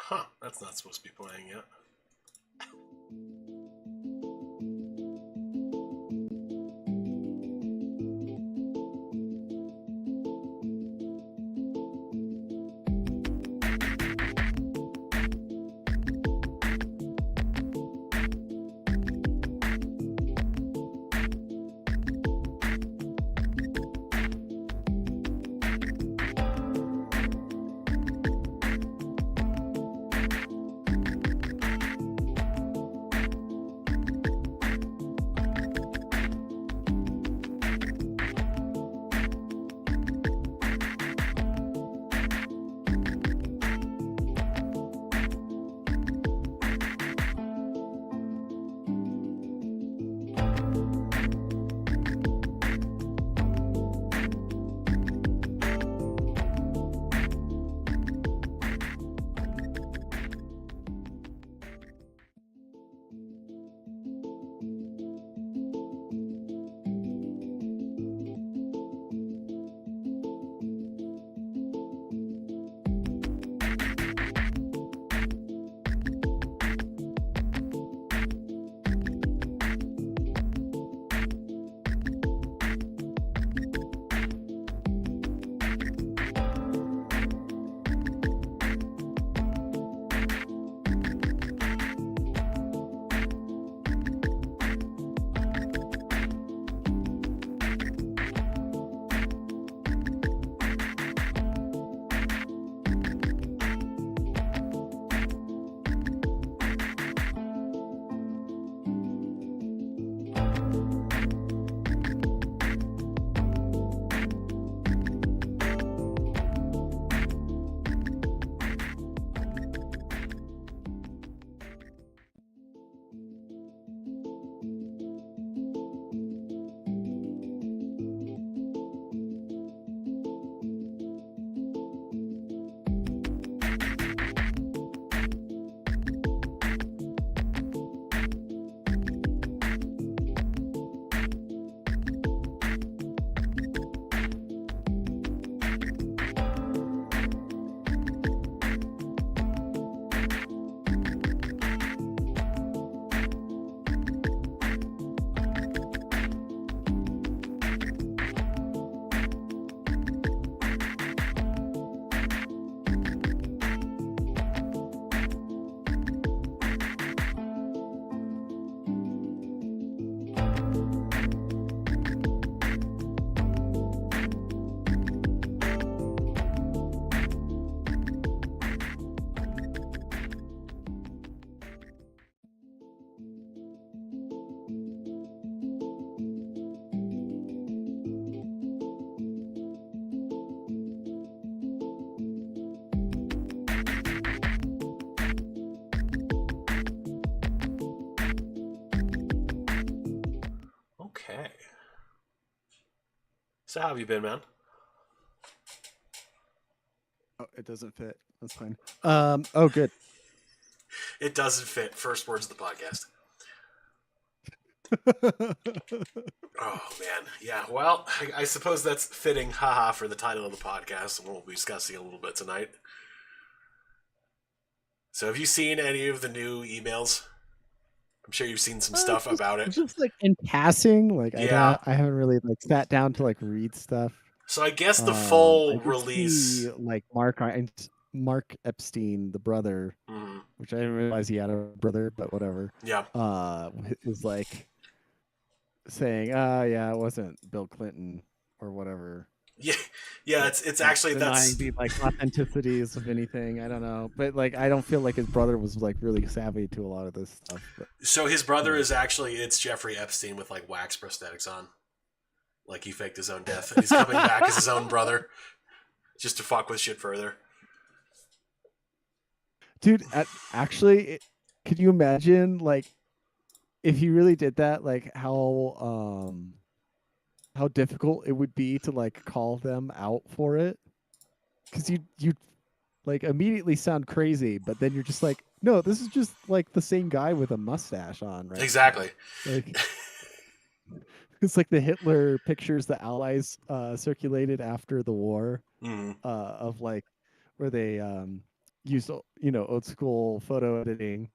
Huh, that's not supposed to be playing yet. Okay. So how have you been, man? Oh, it doesn't fit. That's fine. Oh, good. It doesn't fit. First words of the podcast. Oh, man. Yeah, well, I suppose that's fitting, haha, for the title of the podcast, and we'll be discussing a little bit tonight. So have you seen any of the new emails? I'm sure you've seen some stuff about it. Just like in passing, like Yeah. I haven't really like sat down to like read stuff. So I guess the I full did release. see like Mark Epstein, the brother, Mhm. which I didn't realize he had a brother, but whatever. Yeah. Is like saying, yeah, it wasn't Bill Clinton or whatever. Yeah, yeah. It's actually denying that's the like authenticities of anything. I don't know, but like I don't feel like his brother was like really savvy to a lot of this stuff. But so his brother is actually it's Jeffrey Epstein with like wax prosthetics on, like he faked his own death and he's coming back as his own brother, just to fuck with shit further. dude, actually, could you imagine like if he really did that? Like how difficult it would be to like call them out for it, because you like immediately sound crazy, but then you're just like, no, this is just like the same guy with a mustache on right Exactly. now. Like it's like the Hitler pictures the Allies circulated after the war, Mm. of like where they used old school photo editing,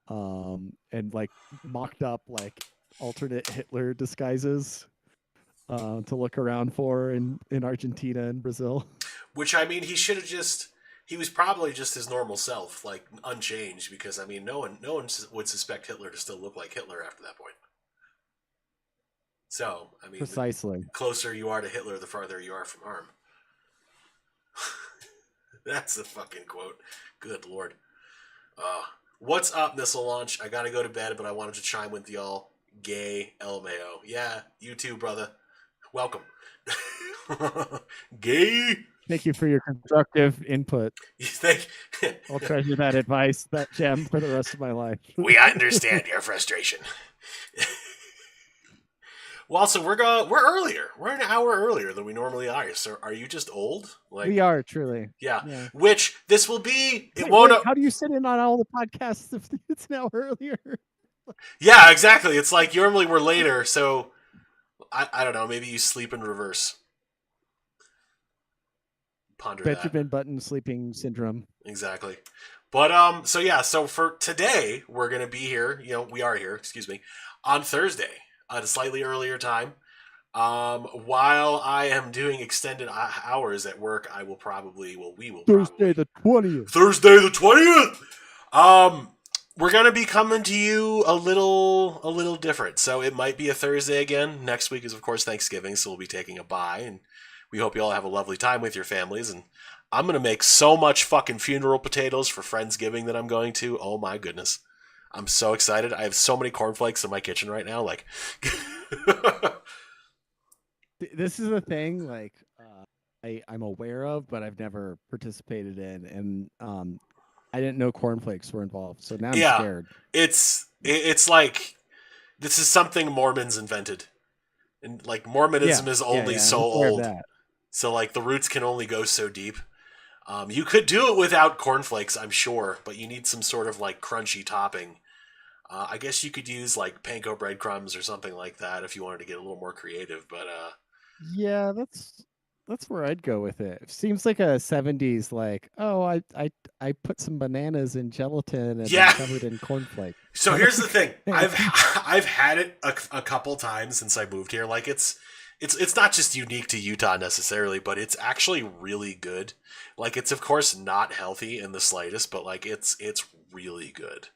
and like mocked up like alternate Hitler disguises to look around for in Argentina and Brazil. Which, I mean, he was probably just his normal self, like unchanged, because I mean, no one would suspect Hitler to still look like Hitler after that point. So, I mean, the Precisely. closer you are to Hitler, the farther you are from harm. That's the fucking quote. Good lord. What's up, Missile Launch? I gotta go to bed, but I wanted to chime with y'all. Gay LMAO. Yeah, you too, brother. Welcome. Gay. Thank you for your constructive input. You think? I'll treasure that advice, that gem, for the rest of my life. We understand your frustration. Well, so we're earlier. We're an hour earlier than we normally are. So are you just old? Like We are truly. yeah. Which this will be. It Wait, won't. how do you sit in on all the podcasts if it's an hour earlier? Yeah, exactly. It's like normally we're later, so I don't know. Maybe you sleep in reverse. Ponder that. Benjamin Button sleeping syndrome. Exactly. But so for today we're gonna be here. We are here. Excuse me, on Thursday at a slightly earlier time. While I am doing extended hours at work, we will probably Thursday the 20th. Thursday the 20th. We're gonna be coming to you a little different. So it might be a Thursday again. Next week is of course Thanksgiving, so we'll be taking a bye, and we hope you all have a lovely time with your families. And I'm gonna make so much fucking funeral potatoes for Friendsgiving that I'm going to. Oh my goodness, I'm so excited. I have so many cornflakes in my kitchen right now. Like, This is a thing like I'm aware of, but I've never participated in, and I didn't know cornflakes were involved, so now I'm scared. It's like this is something Mormons invented, and like Mormonism is only so old, so like the roots can only go so deep. You could do it without cornflakes, I'm sure, but you need some sort of like crunchy topping. I guess you could use like panko breadcrumbs or something like that if you wanted to get a little more creative. But yeah, that's where I'd go with it. It seems like a 70s like, oh, I put some bananas in gelatin and then covered in cornflakes. So here's the thing. I've had it a couple times since I moved here. Like it's not just unique to Utah necessarily, but it's actually really good. Like it's of course not healthy in the slightest, but like it's really good.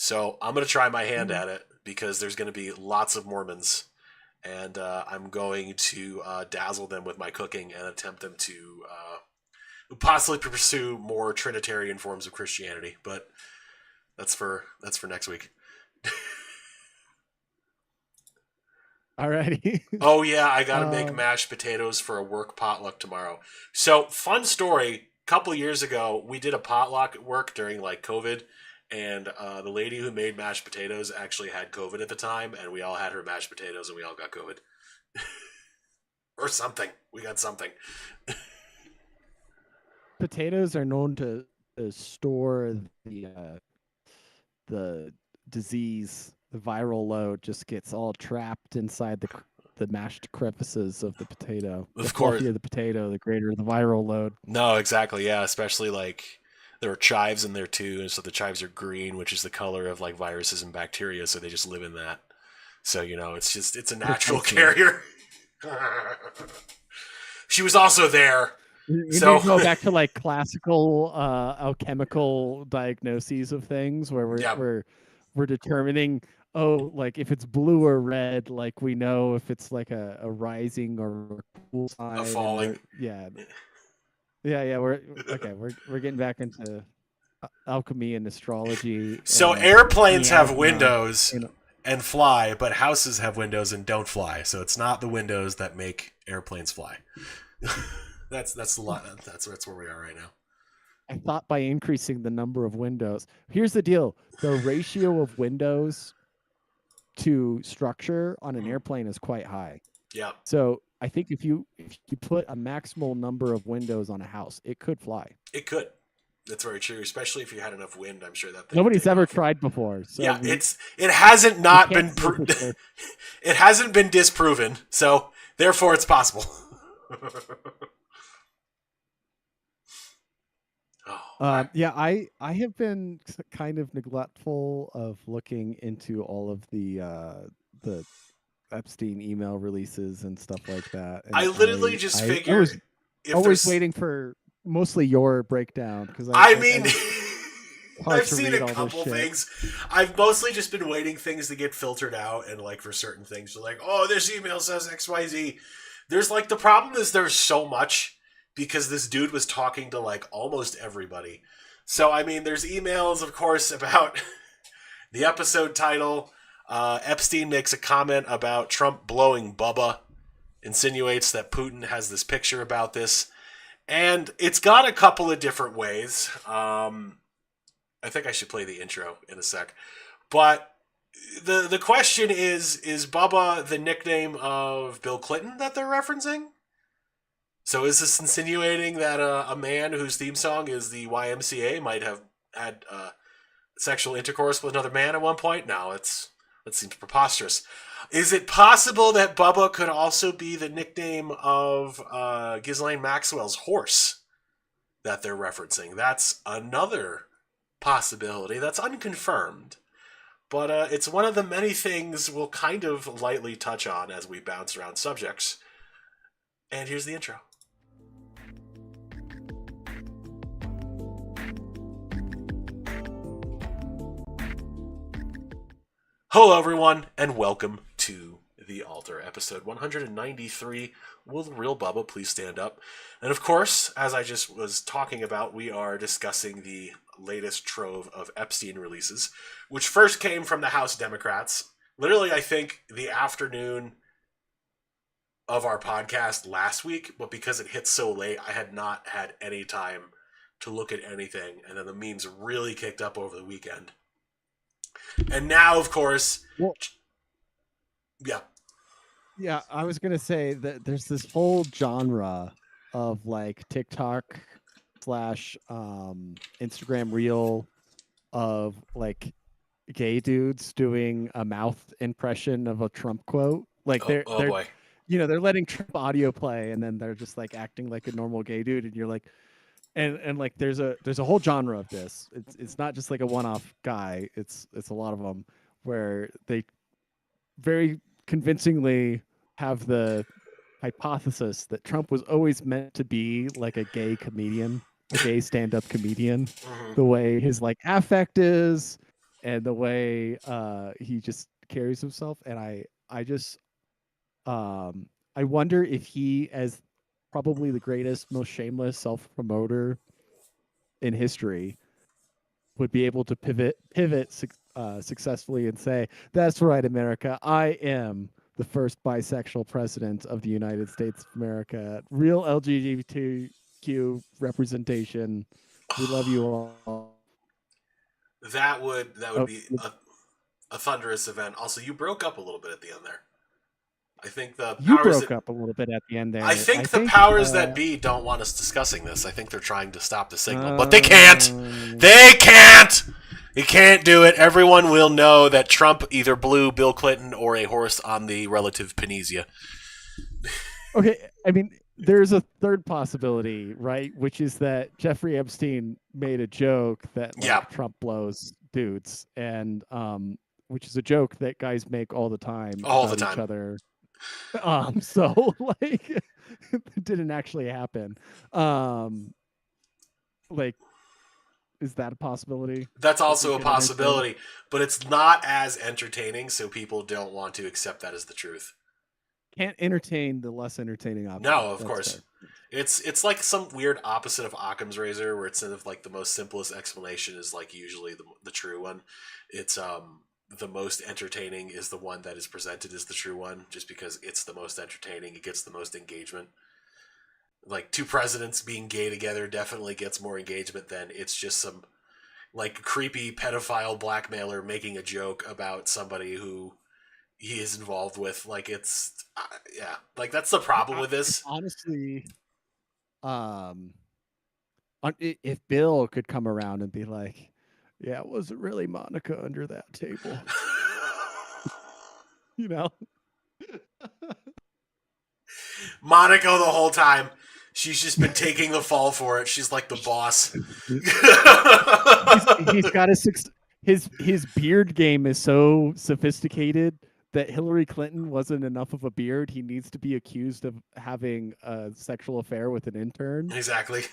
So I'm going to try my hand at it because there's going to be lots of Mormons, and I'm going to dazzle them with my cooking and attempt them to possibly pursue more Trinitarian forms of Christianity. But that's for next week. Alrighty. Oh yeah, I got to make mashed potatoes for a work potluck tomorrow. So fun story. A couple years ago, we did a potluck at work during like COVID. And the lady who made mashed potatoes actually had COVID at the time, and we all had her mashed potatoes, and we all got COVID. Or something. We got something. Potatoes are known to store the disease. The viral load just gets all trapped inside the mashed crevices of the potato. Of course. The fluffier the potato, the greater the viral load. No, exactly. Yeah, especially like there are chives in there too, and so the chives are green, which is the color of like viruses and bacteria, so they just live in that. So it's a natural carrier. She was also there. So go back to like classical alchemical diagnoses of things where we're determining, like if it's blue or red, like we know if it's like a rising or cool sign. A falling. We're getting back into alchemy and astrology. So airplanes have windows and fly, but houses have windows and don't fly. So it's not the windows that make airplanes fly. That's a lot. That's where we are right now. I thought by increasing the number of windows. Here's the deal: the ratio of windows to structure on an airplane is quite high. Yeah. So I think if you put a maximal number of windows on a house, it could fly. It could. That's very true, especially if you had enough wind. I'm sure that nobody's ever tried before. So yeah, it hasn't not been it hasn't been disproven. So therefore, it's possible. Oh I, Yeah, I have been kind of neglectful of looking into all of the Epstein email releases and stuff like that, I and literally just I figure was if always there's, waiting for mostly your breakdown because I I mean, find it hard I've to seen read a all this couple shit. things. I've mostly just been waiting things to get filtered out, and like for certain things, so like, oh, this email says XYZ. There's like the problem is there's so much because this dude was talking to like almost everybody. So I mean, there's emails, of course, about the episode title. Epstein makes a comment about Trump blowing Bubba, insinuates that Putin has this picture about this, and it's got a couple of different ways. I think I should play the intro in a sec. But the question is Bubba the nickname of Bill Clinton that they're referencing? So is this insinuating that a man whose theme song is the YMCA might have had sexual intercourse with another man at one point? No, that seems preposterous. Is it possible that Bubba could also be the nickname of Ghislaine Maxwell's horse that they're referencing? That's another possibility that's unconfirmed. But it's one of the many things we'll kind of lightly touch on as we bounce around subjects. And here's the intro. Hello, everyone, and welcome to The Altar, episode 193. Will the real Bubba please stand up? And of course, as I just was talking about, we are discussing the latest trove of Epstein releases, which first came from the House Democrats. Literally, I think the afternoon of our podcast last week, but because it hit so late, I had not had any time to look at anything. And then the memes really kicked up over the weekend. And now, of course, Well, yeah. yeah, I was gonna say that there's this whole genre of like TikTok slash Instagram reel of like gay dudes doing a mouth impression of a Trump quote. Like Oh boy. they're letting Trump audio play and then they're just like acting like a normal gay dude and you're like and like there's a whole genre of this. It's not just like a one-off guy. It's a lot of them where they very convincingly have the hypothesis that Trump was always meant to be like a gay comedian, a gay stand-up comedian, Mm-hmm. the way his like affect is and the way he just carries himself. And I just I wonder if he, as probably the greatest, most shameless self-promoter in history, would be able to pivot successfully and say, "That's right, America. I am the first bisexual president of the United States of America. Real LGBTQ representation. We love you all." That would Oh, be a thunderous event. Also, you broke up a little bit at the end there. I think the you powers broke that up a little bit at the end I there. I think the think. powers that be don't want us discussing this. I think they're trying to stop the signal, but they can't. Um, They can't. They can't do it. Everyone will know that Trump either blew Bill Clinton or a horse on the relative Panisia. okay, I mean, there's a third possibility, right? Which is that Jeffrey Epstein made a joke that Yeah, like Trump blows dudes, and which is a joke that guys make all the time all the about each time. other. So like, it didn't actually happen. Um, like, is that a possibility That's that we also a could entertain? possibility, but it's not as entertaining, so people don't want to accept that as the truth. Can't entertain the less entertaining option. No, of That's course. fair. It's like some weird opposite of Occam's razor, where it's sort of like the most simplest explanation is like usually the true one. It's the most entertaining is the one that is presented as the true one, just because it's the most entertaining. It gets the most engagement. Like two presidents being gay together definitely gets more engagement than it's just some like creepy pedophile blackmailer making a joke about somebody who he is involved with. Like it's yeah, like that's the problem with It's this. honestly, um, if Bill could come around and be like, "Yeah, it wasn't really Monica under that table," you know? Monaco the whole time. She's just been taking the fall for it. She's like the boss. He's got his beard game is so sophisticated that Hillary Clinton wasn't enough of a beard. He needs to be accused of having a sexual affair with an intern. Exactly.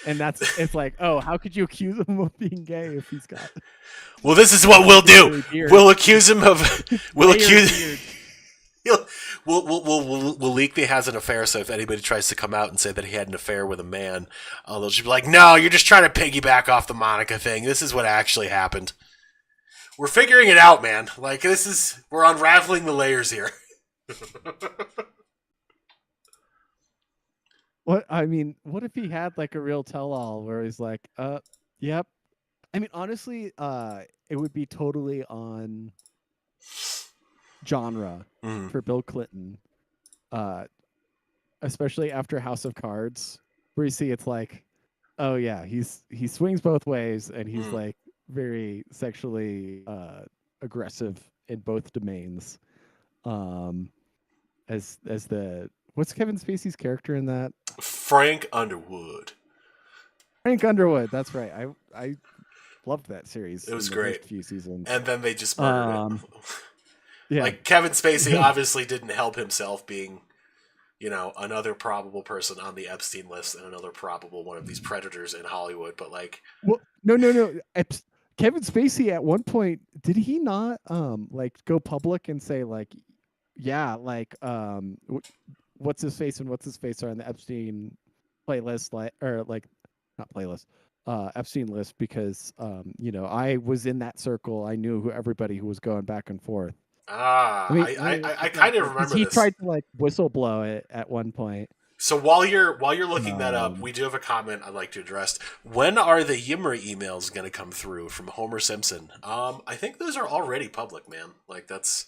And it's like, oh, how could you accuse him of being gay if he's got Well, this is what we'll do. We'll accuse him of. We'll accuse. We'll leak that he has an affair. So if anybody tries to come out and say that he had an affair with a man, they'll just be like, "No, you're just trying to piggyback off the Monica thing. This is what actually happened. We're figuring it out, man. Like we're unraveling the layers here." What I mean, what if he had like a real tell-all where he's like, yep. I mean, honestly, it would be totally on genre for Bill Clinton, especially after House of Cards, where you see it's like, oh yeah, he swings both ways and he's like very sexually aggressive in both domains. As the what's Kevin Spacey's character in that? Frank Underwood. Frank Underwood. That's right. I loved that series. It was great. Few seasons, and then they just murdered it. Yeah. Like Kevin Spacey obviously didn't help himself being, another probable person on the Epstein list and another probable one of these predators in Hollywood. But like, well, no. Kevin Spacey at one point, did he not like go public and say like, yeah, like what's his face and what's his face are on the Epstein playlist, not playlist, Epstein list because I was in that circle. I knew everybody who was going back and forth. I kind of remember he this. tried to like whistleblow it at one point. So while you're looking that up, we do have a comment I'd like to address. When are the Yimmer emails going to come through from Homer Simpson? I think those are already public, man. Like that's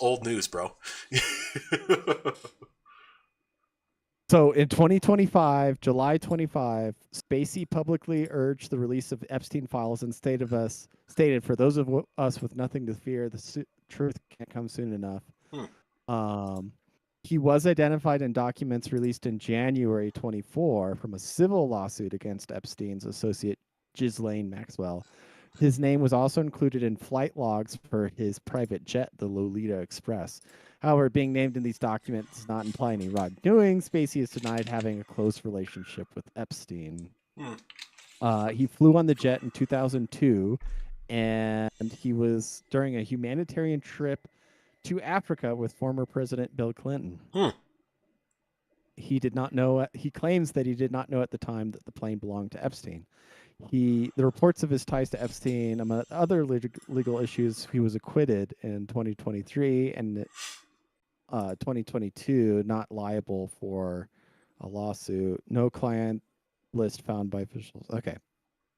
old news, bro. So in 2025, July 25, Spacey publicly urged the release of Epstein files and stated, for those of us with nothing to fear, the truth can't come soon enough. He was identified in documents released in January 24 from a civil lawsuit against Epstein's associate Ghislaine Maxwell. His name was also included in flight logs for his private jet, the Lolita Express. However, being named in these documents does not imply any wrongdoing. Spacey is denied having a close relationship with Epstein. He flew on the jet in 2002, and he was during a humanitarian trip to Africa with former President Bill Clinton. He did not know. He claims that he did not know at the time that the plane belonged to Epstein. The reports of his ties to Epstein, among other legal issues, he was acquitted in 2023 and 2022, not liable for a lawsuit. No client list found by officials. Okay.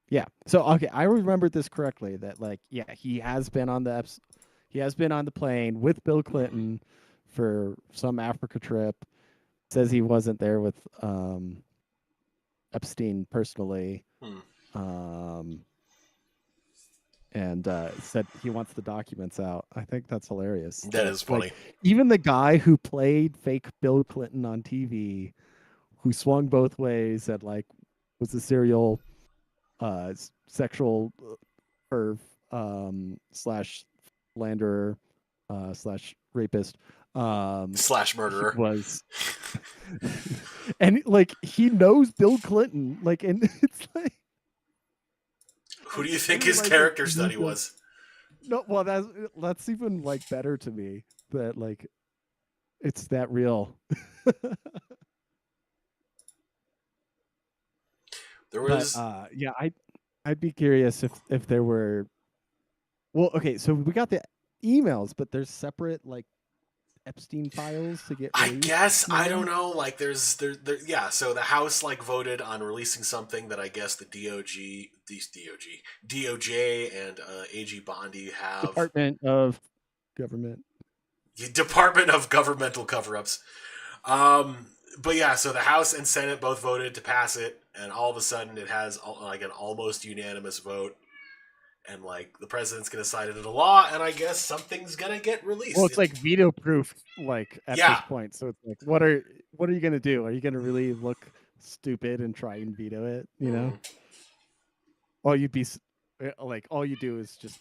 Yeah. So, okay, I remembered this correctly that he has been on the plane with Bill Clinton for some Africa trip. Says he wasn't there with Epstein personally. And said he wants the documents out. I think that's hilarious. That is funny. Even the guy who played fake Bill Clinton on TV, who swung both ways and was a serial sexual perv slash slanderer slash rapist slash murderer was and he knows Bill Clinton and it's like, who do you think his character study was? No, well, that's even better to me that it's that real. There was, I'd be curious if there were. Well, okay, so we got the emails, but there's separate Epstein files to get released? I guess I don't know. Yeah. So the House voted on releasing something that I guess the DOJ and AG Bondi have Department of Governmental Cover-ups. But yeah, so the House and Senate both voted to pass it, and all of a sudden it has an almost unanimous vote. And the president's gonna sign it into law, and I guess something's gonna get released. Well, it's veto proof, at this point. So it's what are what are you gonna do? Are you gonna really look stupid and try and veto it? You know, Mm. all you'd be like, all you do is just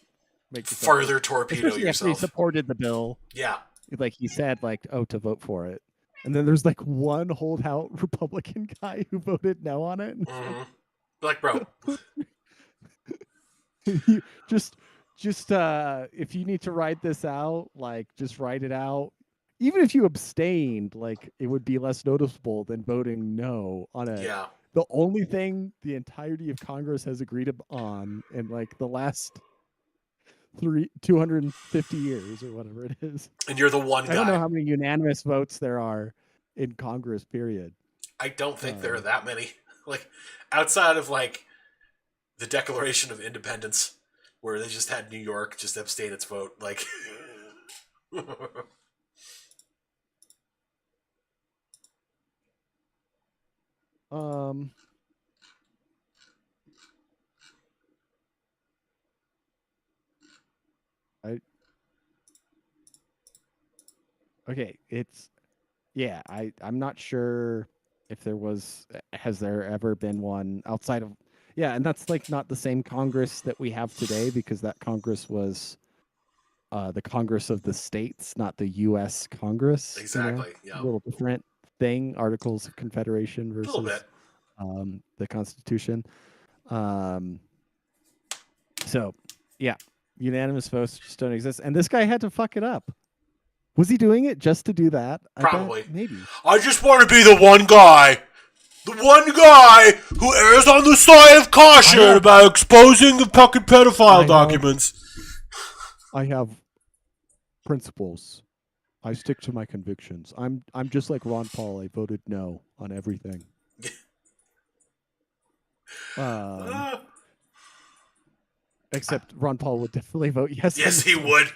make yourself look, Further torpedo especially after he yourself. supported the bill. Yeah. Like he said, like, oh, to vote for it, and then there's like one holdout Republican guy who voted no on it, and it's like, Mm-hmm. Like, bro. you just if you need to write this out, like just write it out. Even if you abstained, like it would be less noticeable than voting no on a Yeah. the only thing the entirety of Congress has agreed on in like the last 250 years or whatever it is. And you're the one I don't know guy. how many unanimous votes there are in Congress, period. I don't think there are Um, that many. Like, outside of, like, the Declaration of Independence, where they just had New York just abstain its vote. Like, um, I okay, it's yeah, I'm not sure if there was has there ever been one outside of yeah, and that's like not the same Congress that we have today because that Congress was the Congress of the states, not the U.S. Congress. You know, exactly. a Yeah. little different thing. Articles of Confederation A little bit. versus the Constitution. Um, so yeah, unanimous votes just don't exist, and this guy had to fuck it up. Was he doing it just to do that? I bet Probably. maybe. I just want to be the one guy. The one guy who errs on the side of caution have, about exposing the fucking pedophile I have documents. I have principles. I stick to my convictions. I'm just like Ron Paul. I voted no on everything. Um, Uh, except Ron Paul would definitely vote yes on yes, he this one. would.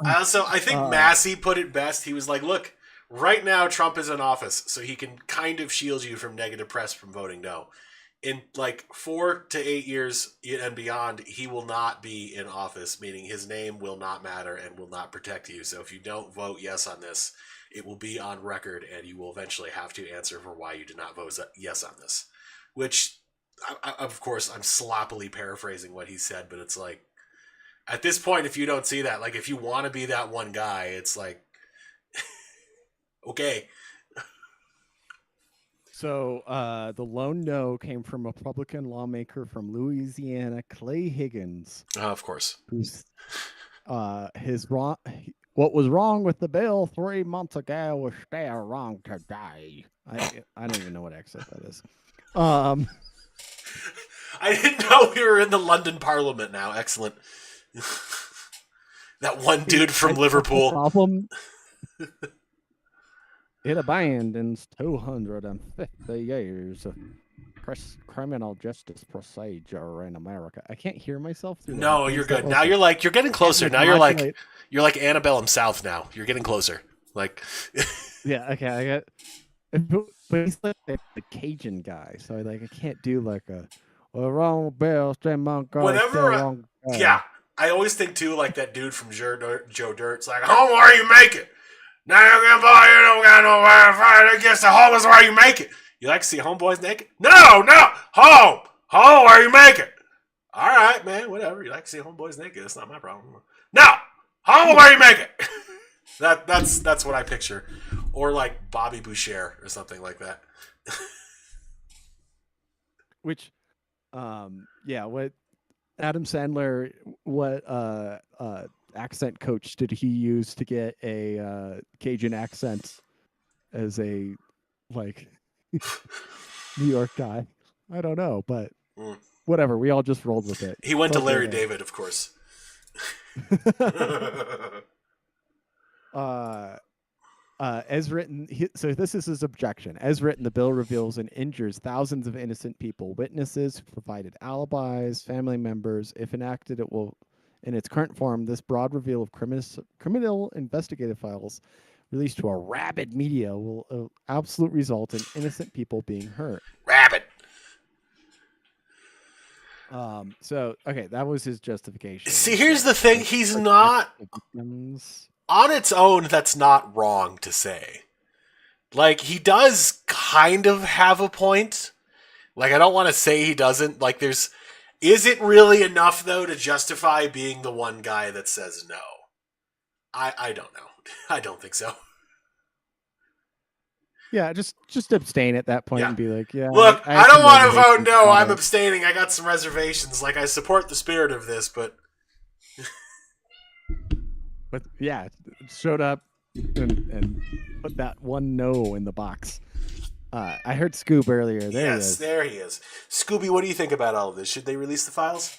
I think Uh, Massey put it best. He was like, look, right now Trump is in office, so he can kind of shield you from negative press from voting no. In like 4 to 8 years and beyond, he will not be in office, meaning his name will not matter and will not protect you. So if you don't vote yes on this, it will be on record and you will eventually have to answer for why you did not vote yes on this. Which, of course, I'm sloppily paraphrasing what he said, but it's like, at this point, if you don't see that, like if you want to be that one guy, it's like, okay. so the lone no came from a Republican lawmaker from Louisiana, Clay Higgins, Of course. who's his wrong. What was wrong with the bill 3 months ago was still wrong today. I don't even know what accent that is. Um, I didn't know we were in the London Parliament now. Excellent. That one dude from that's the Liverpool. problem. It abandons 250 years of criminal justice procedure in America. I can't hear myself through the No, headphones you're that good. well, Now so you're getting I can't closer. like Now modulate. you're like Antebellum South now. You're getting closer. Like Yeah, okay, I got. But he's like the Cajun guy, so I can't do like a well, wrong bill, St. Montgomery, still whenever wrong. yeah, I always think too like that dude from Joe Dirt's like, home where you make it. Now you're gonna buy you don't got no Wi-Fi. I guess the home is where you make it. You like to see homeboys naked? No, home where you make it. All right, man, whatever. You like to see homeboys naked? That's not my problem. No, home where you make it. That's what I picture, or like Bobby Boucher or something like that. Which, yeah, what Adam Sandler, what accent coach did he use to get a Cajun accent as a like New York guy? I don't know, but Mm. whatever. We all just rolled with it. He went It's to okay, Larry though. David, of course. uh, as written, so this is his objection. As written, the bill reveals and injures thousands of innocent people, witnesses who provided alibis, family members. If enacted, it will, in its current form, this broad reveal of criminal investigative files released to a rabid media will absolute result in innocent people being hurt. Rabbit. So okay, that was his justification. See, here's the thing. He's Like, not victims. on its own. That's not wrong to say. Like, he does kind of have a point. Like, I don't want to say he doesn't. Like, is it really enough, though, to justify being the one guy that says no? I don't know. I don't think so. Yeah, just abstain at that point Yeah. and be like, yeah, Look, I I have don't some want to vote reservations no. about I'm it. abstaining. I got some reservations. Like, I support the spirit of this, but But yeah, showed up and put that one no in the box. I heard Scoob earlier. There he yes, is. there he is. Scooby, what do you think about all of this? Should they release the files?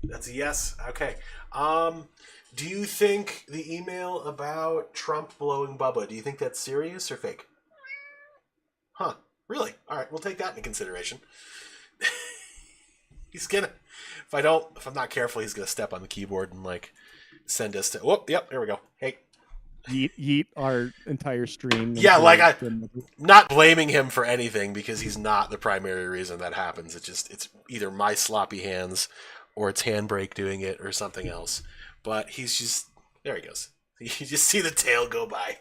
That's a yes. Okay. Um, do you think the email about Trump blowing Bubba, do you think that's serious or fake? Huh. Really? All right, we'll take that into consideration. He's gonna, if I'm not careful, he's gonna step on the keyboard and like send us to. Whoop. Yep. There we go. Hey. Yeet our entire stream Yeah, like into I'm the not blaming him for anything because he's not the primary reason that happens. It's either my sloppy hands or it's Handbrake doing it or something else. But he's just there. He goes. You just see the tail go by.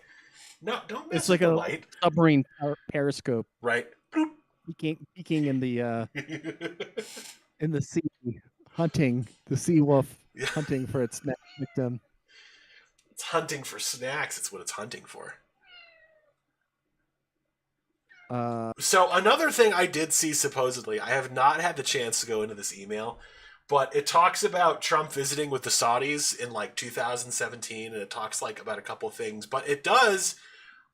No, don't mess It's with like the a light. submarine periscope Right. Bloop. peeking in the sea, hunting the sea wolf, Yeah. hunting for its next victim. It's hunting for snacks. It's what it's hunting for. Uh, So another thing I did see supposedly, I have not had the chance to go into this email, but it talks about Trump visiting with the Saudis in like 2017, and it talks like about a couple of things, but it does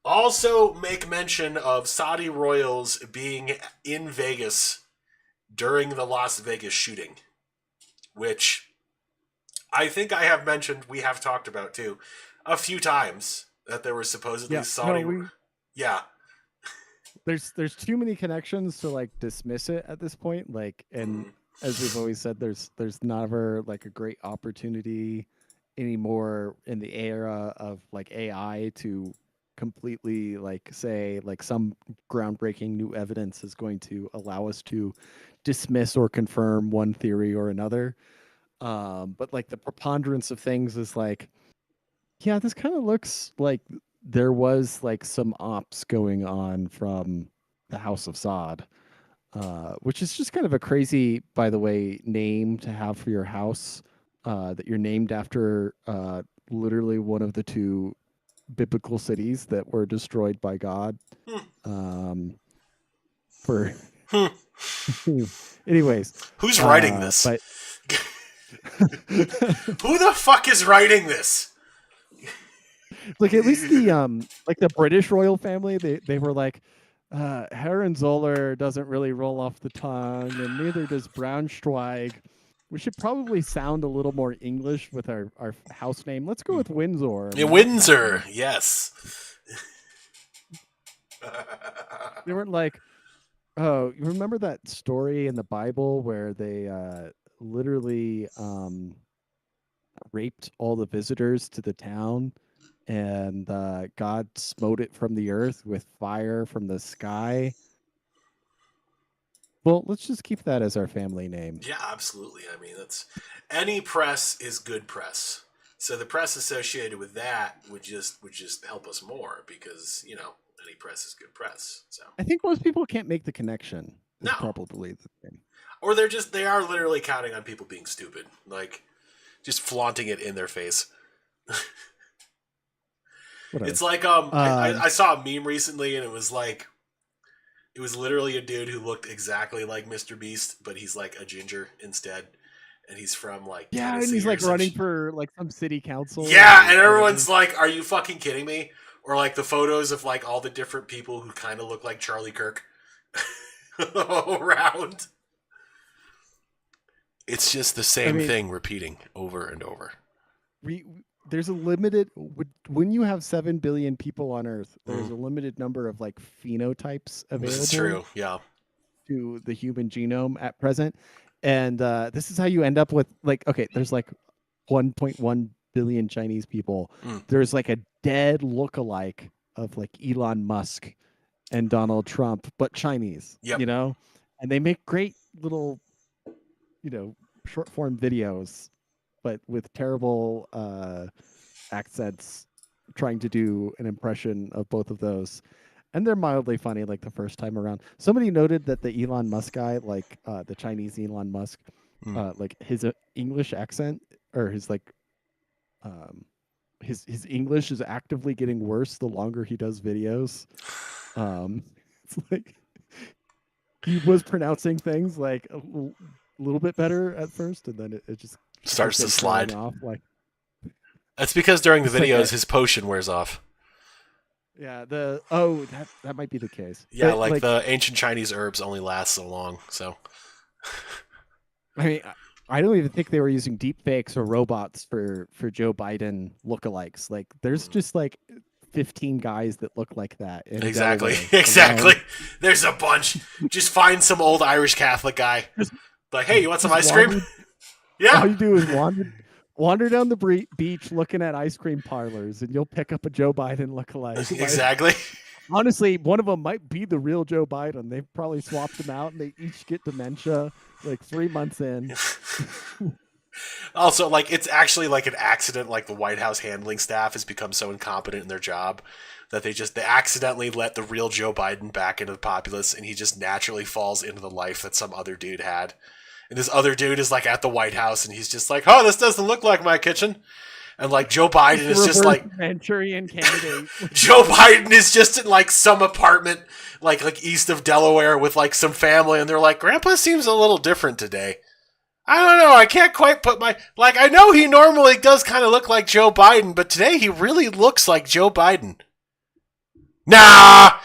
also make mention of Saudi royals being in Vegas during the Las Vegas shooting, which I think I have mentioned, we have talked about too, a few times that there were supposedly yeah, no, Saudi. we Yeah. there's too many connections to like dismiss it at this point. Like, and Mm, as we've always said, there's never like a great opportunity anymore in the era of like AI to completely like say like some groundbreaking new evidence is going to allow us to dismiss or confirm one theory or another. But like the preponderance of things is like, yeah, this kind of looks like there was like some ops going on from the House of Sod, which is just kind of a crazy, by the way, name to have for your house. That you're named after literally one of the two biblical cities that were destroyed by God. hmm, Um, for hmm. anyways, Who's writing this? but Who the fuck is writing this? like at least the like the British royal family, they were like, Herrenzoller doesn't really roll off the tongue, and neither does Braunschweig. We should probably sound a little more English with our house name. Let's go with Windsor. I Yeah, mean, that Windsor, sounds. yes. They weren't like, oh, you remember that story in the Bible where they literally raped all the visitors to the town, and God smote it from the earth with fire from the sky. Well, let's just keep that as our family name. Yeah, absolutely. I mean, that's any press is good press. So the press associated with that would just help us more because any press is good press. So I think most people can't make the connection. Is no, probably the thing. or they are literally counting on people being stupid, like just flaunting it in their face. Whatever. It's like Um, I saw a meme recently and it was like it was literally a dude who looked exactly like Mr. Beast, but he's like a ginger instead, and he's from like yeah, and he's Tennessee or like some. running for like some city council Yeah, or and whatever. everyone's like, "Are you fucking kidding me?" Or like the photos of like all the different people who kind of look like Charlie Kirk around. It's just the I same mean, thing repeating over and over. there's a limited when you have 7 billion people on Earth. There's Mm, a limited number of like phenotypes this is available true. Yeah. to the human genome at present, and this is how you end up with like okay, there's like 1.1 billion Chinese people. Mm, There's like a dead look-alike of like Elon Musk and Donald Trump, but Chinese, yep. and they make great little, short form videos, but with terrible accents trying to do an impression of both of those, and they're mildly funny like the first time around. Somebody noted that the Elon Musk guy, like the Chinese Elon Musk, Mm. like his English accent or his like um his English is actively getting worse the longer he does videos. It's like he was pronouncing things like little bit better at first, and then it just has Starts to been trailing slide. off. Like That's because during the it's like videos his potion wears off. yeah, that might be the case. Yeah, But like like the ancient Chinese herbs only last so long. So I mean, I don't even think they were using deep fakes or robots for Joe Biden lookalikes. Like there's just like 15 guys that look like that in exactly, Delaware exactly. alone. There's a bunch. Just find some old Irish Catholic guy. Just, Like, hey, you want some just ice cream? wander. All Yeah, you do is wander down the beach looking at ice cream parlors, and you'll pick up a Joe Biden lookalike. Like, exactly. honestly, one of them might be the real Joe Biden. They've probably swapped them out, and they each get dementia like 3 months in. Also, like, it's actually like an accident. Like, the White House handling staff has become so incompetent in their job that they accidentally let the real Joe Biden back into the populace, and he just naturally falls into the life that some other dude had. And this other dude is like at the White House, and he's just like, "Oh, this doesn't look like my kitchen." And like Joe Biden is just like Manchurian candidate. Joe Biden is just in like some apartment like east of Delaware with like some family, and they're like, "Grandpa seems a little different today." I don't know. I can't quite put my like. I know he normally does kind of look like Joe Biden, but today he really looks like Joe Biden. Nah.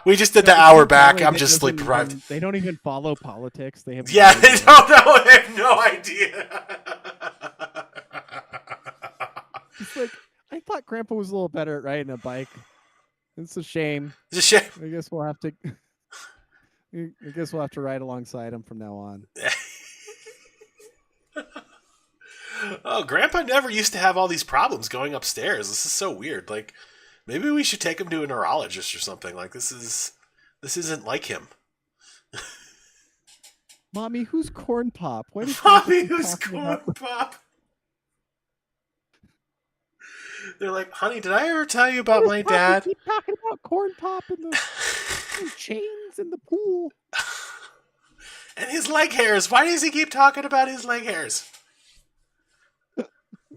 We just did the hour back. I'm just sleep deprived. They don't even follow politics. They have Yeah, they don't know. They have no idea. It's like I thought Grandpa was a little better at riding a bike. It's a shame. It's a shame. I guess we'll have to. I guess we'll have to ride alongside him from now on. Oh, Grandpa never used to have all these problems going upstairs. This is so weird. Like, maybe we should take him to a neurologist or something. Like, this isn't like him. Mommy, who's Corn Pop? Why did Mommy, who's Corn Pop? They're like, honey, did I ever tell you about my dad? Keep talking about Corn Pop and the chains in the pool. And his leg hairs. Why does he keep talking about his leg hairs?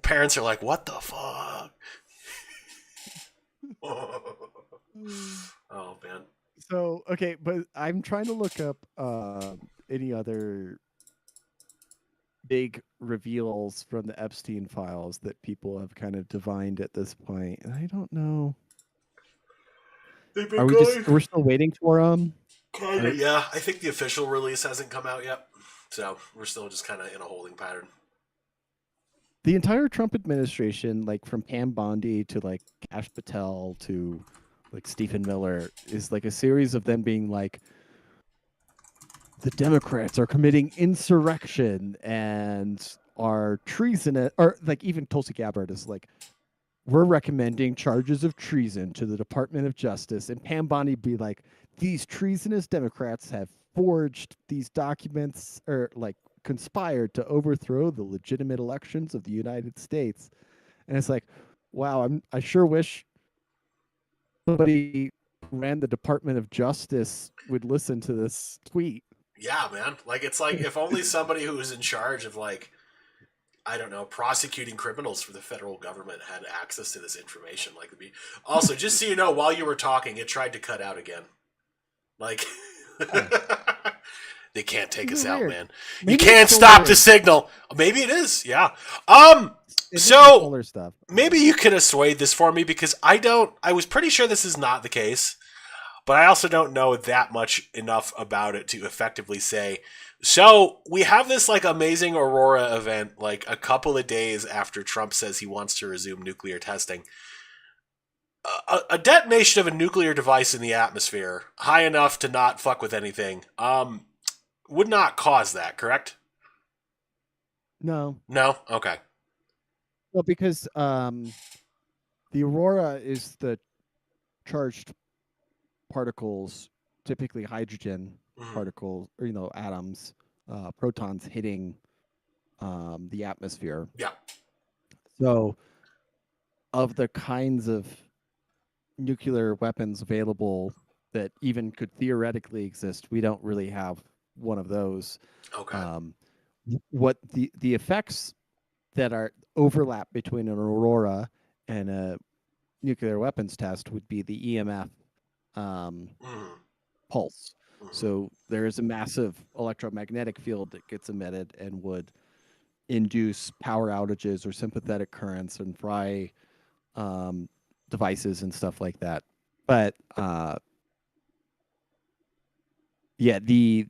Parents are like, what the fuck? Oh, man. So, okay, but I'm trying to look up any other big reveals from the Epstein files that people have kind of divined at this point, and I don't know. They've been Are we going. we're still waiting for them? Kinda, yeah. I think the official release hasn't come out yet, so we're still just kind of in a holding pattern. The entire Trump administration, like from Pam Bondi to like Kash Patel to like Stephen Miller, is like a series of them being like, the Democrats are committing insurrection and are treasonous, or like even Tulsi Gabbard is like, we're recommending charges of treason to the Department of Justice, and Pam Bondi be like, these treasonous Democrats have forged these documents or like conspired to overthrow the legitimate elections of the United States. And it's like, wow, I sure wish somebody who ran the Department of Justice would listen to this tweet. Yeah, man. Like, it's like if only somebody who was in charge of, like, I don't know, prosecuting criminals for the federal government had access to this information. Like, it'd be. Also, just so you know, while you were talking, it tried to cut out again. Like, they can't take us out, man. You can't stop the signal. Maybe it is, yeah. So stuff. Maybe you can assuade this for me because I was pretty sure this is not the case, but I also don't know that much enough about it to effectively say. So we have this like amazing Aurora event like a couple of days after Trump says he wants to resume nuclear testing. A detonation of a nuclear device in the atmosphere high enough to not fuck with anything would not cause that, correct? No. Okay. Well, because the Aurora is the charged particles, typically hydrogen particles, or atoms, protons hitting the atmosphere. Yeah. So of the kinds of nuclear weapons available that even could theoretically exist, we don't really have one of those. Okay. Um, what the effects that are overlap between an aurora and a nuclear weapons test would be the EMF um, Mm-hmm. pulse. Mm-hmm. So there is a massive electromagnetic field that gets emitted and would induce power outages or sympathetic currents and fry um, devices and stuff like that. But yeah, the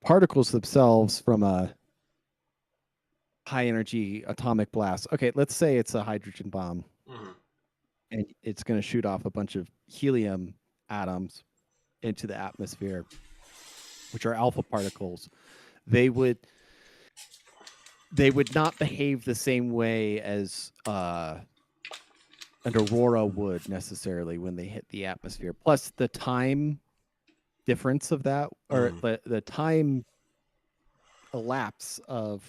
particles themselves from a high energy atomic blast. Okay, let's say it's a hydrogen bomb Mm-hmm. and it's going to shoot off a bunch of helium atoms into the atmosphere, which are alpha particles. They would they would not behave the same way as an aurora would necessarily when they hit the atmosphere. Plus, the time difference of that, or Mm-hmm. the time elapse of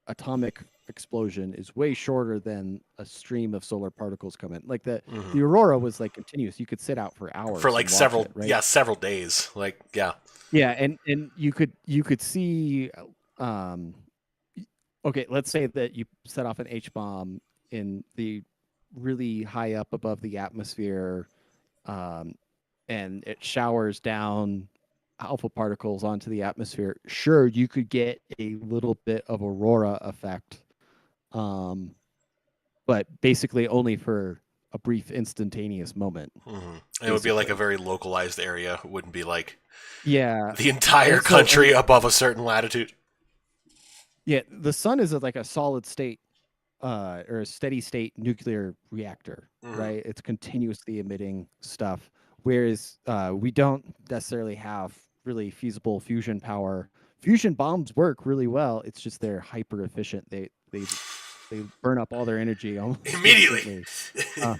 atomic explosion is way shorter than a stream of solar particles come in. Like Mm-hmm. the aurora was like continuous. You could sit out for For hours like and watch several, it, right? yeah, several days. Like, yeah. Yeah, and you could see um okay, let's say that you set off an H bomb in the really high up above the atmosphere, um, and it showers down alpha particles onto the atmosphere. Sure, you could get a little bit of aurora effect, um, but basically only for a brief instantaneous moment, Mm-hmm. It would be like a basically. very localized area. It wouldn't be like Yeah. the entire Also, country above a certain latitude. yeah, the sun is like a solid state or a steady state nuclear reactor, Mm-hmm. right? It's continuously emitting stuff, whereas we don't necessarily have really feasible fusion power. Fusion bombs work really well. It's just they're hyper efficient. They burn up all their energy almost Immediately. instantly.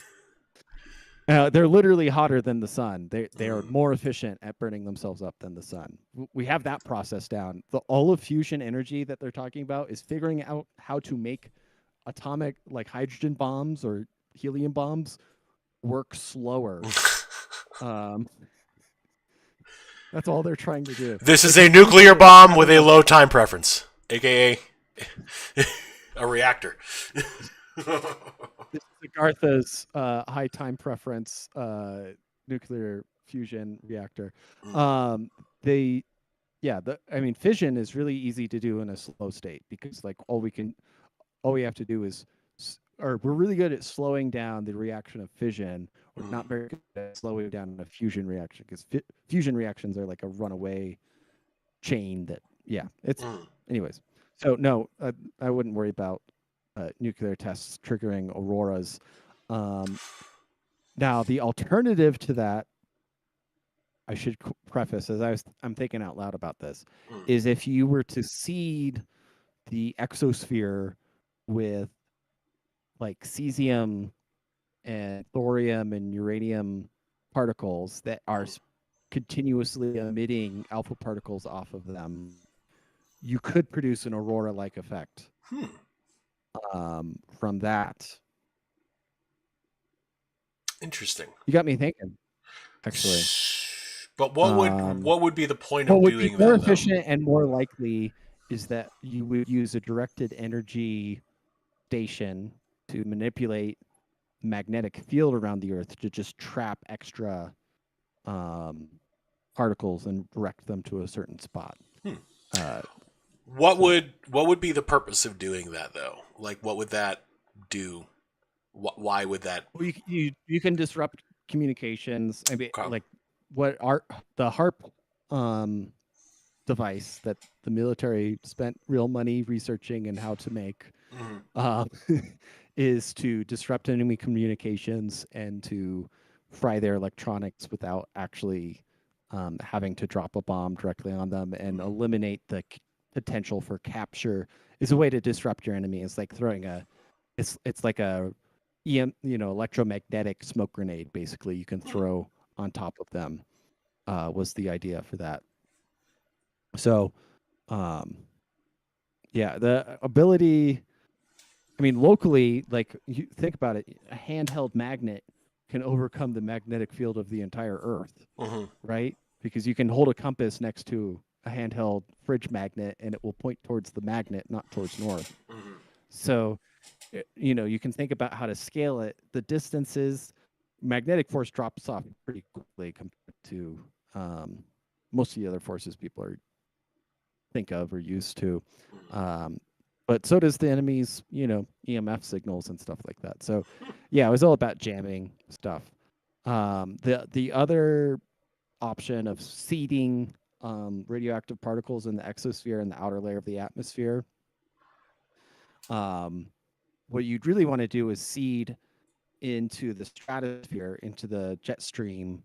Uh, they're literally hotter than the sun. They are Mm-hmm. more efficient at burning themselves up than the sun. We have that process down. All of fusion energy that they're talking about is figuring out how to make atomic like hydrogen bombs or helium bombs work slower. Um, that's all they're trying to do. This is It's a essentially nuclear like bomb with having a a low time preference, aka a reactor. this is Agartha's high time preference nuclear fusion reactor. Um, they yeah, I mean fission is really easy to do in a slow state because like all we have to do is or we're really good at slowing down the reaction of fission. We're not very good at slowing down a fusion reaction because fusion reactions are like a runaway chain that yeah it's Mm. anyways. So no, I wouldn't worry about nuclear tests triggering auroras. um, Now the alternative to that, I should preface as I'm thinking out loud about this, Mm. is if you were to seed the exosphere with like cesium and thorium and uranium particles that are continuously emitting alpha particles off of them, you could produce an aurora like effect Hmm. from that. Interesting. You got me thinking, actually. But Um, what would be the point what of would be doing more that though? efficient and more likely is that you would use a directed energy station to manipulate magnetic field around the earth to just trap extra um, particles and direct them to a certain spot. Hmm. Uh, so What would be the purpose of doing that though? Like what would that do? Why would that? well, you can disrupt communications. I mean, Okay. like what are the HARP um, device that the military spent real money researching and how to make Mhm. uh, is to disrupt enemy communications and to fry their electronics without actually having to drop a bomb directly on them and Mhm. eliminate the potential for capture is a way to disrupt your enemy. It's like throwing a it's like a electromagnetic smoke grenade basically you can Hmm. throw on top of them was the idea for that. So um, yeah, the ability. I mean, locally, like you think about it, a handheld magnet can overcome the magnetic field of the entire Earth, Hmm. right? Because you can hold a compass next to a handheld fridge magnet and it will point towards the magnet, not towards north. Hmm. So, you know, you can think about how to scale it. The distances, magnetic force drops off pretty quickly compared to most of the other forces people are think of or used to. Um, but so does the enemy's, you know, EMF signals and stuff like that. So, yeah, it was all about jamming stuff. The other option of seeding radioactive particles in the exosphere and the outer layer of the atmosphere. Um, what you'd really want to do is seed into the stratosphere, into the jet stream,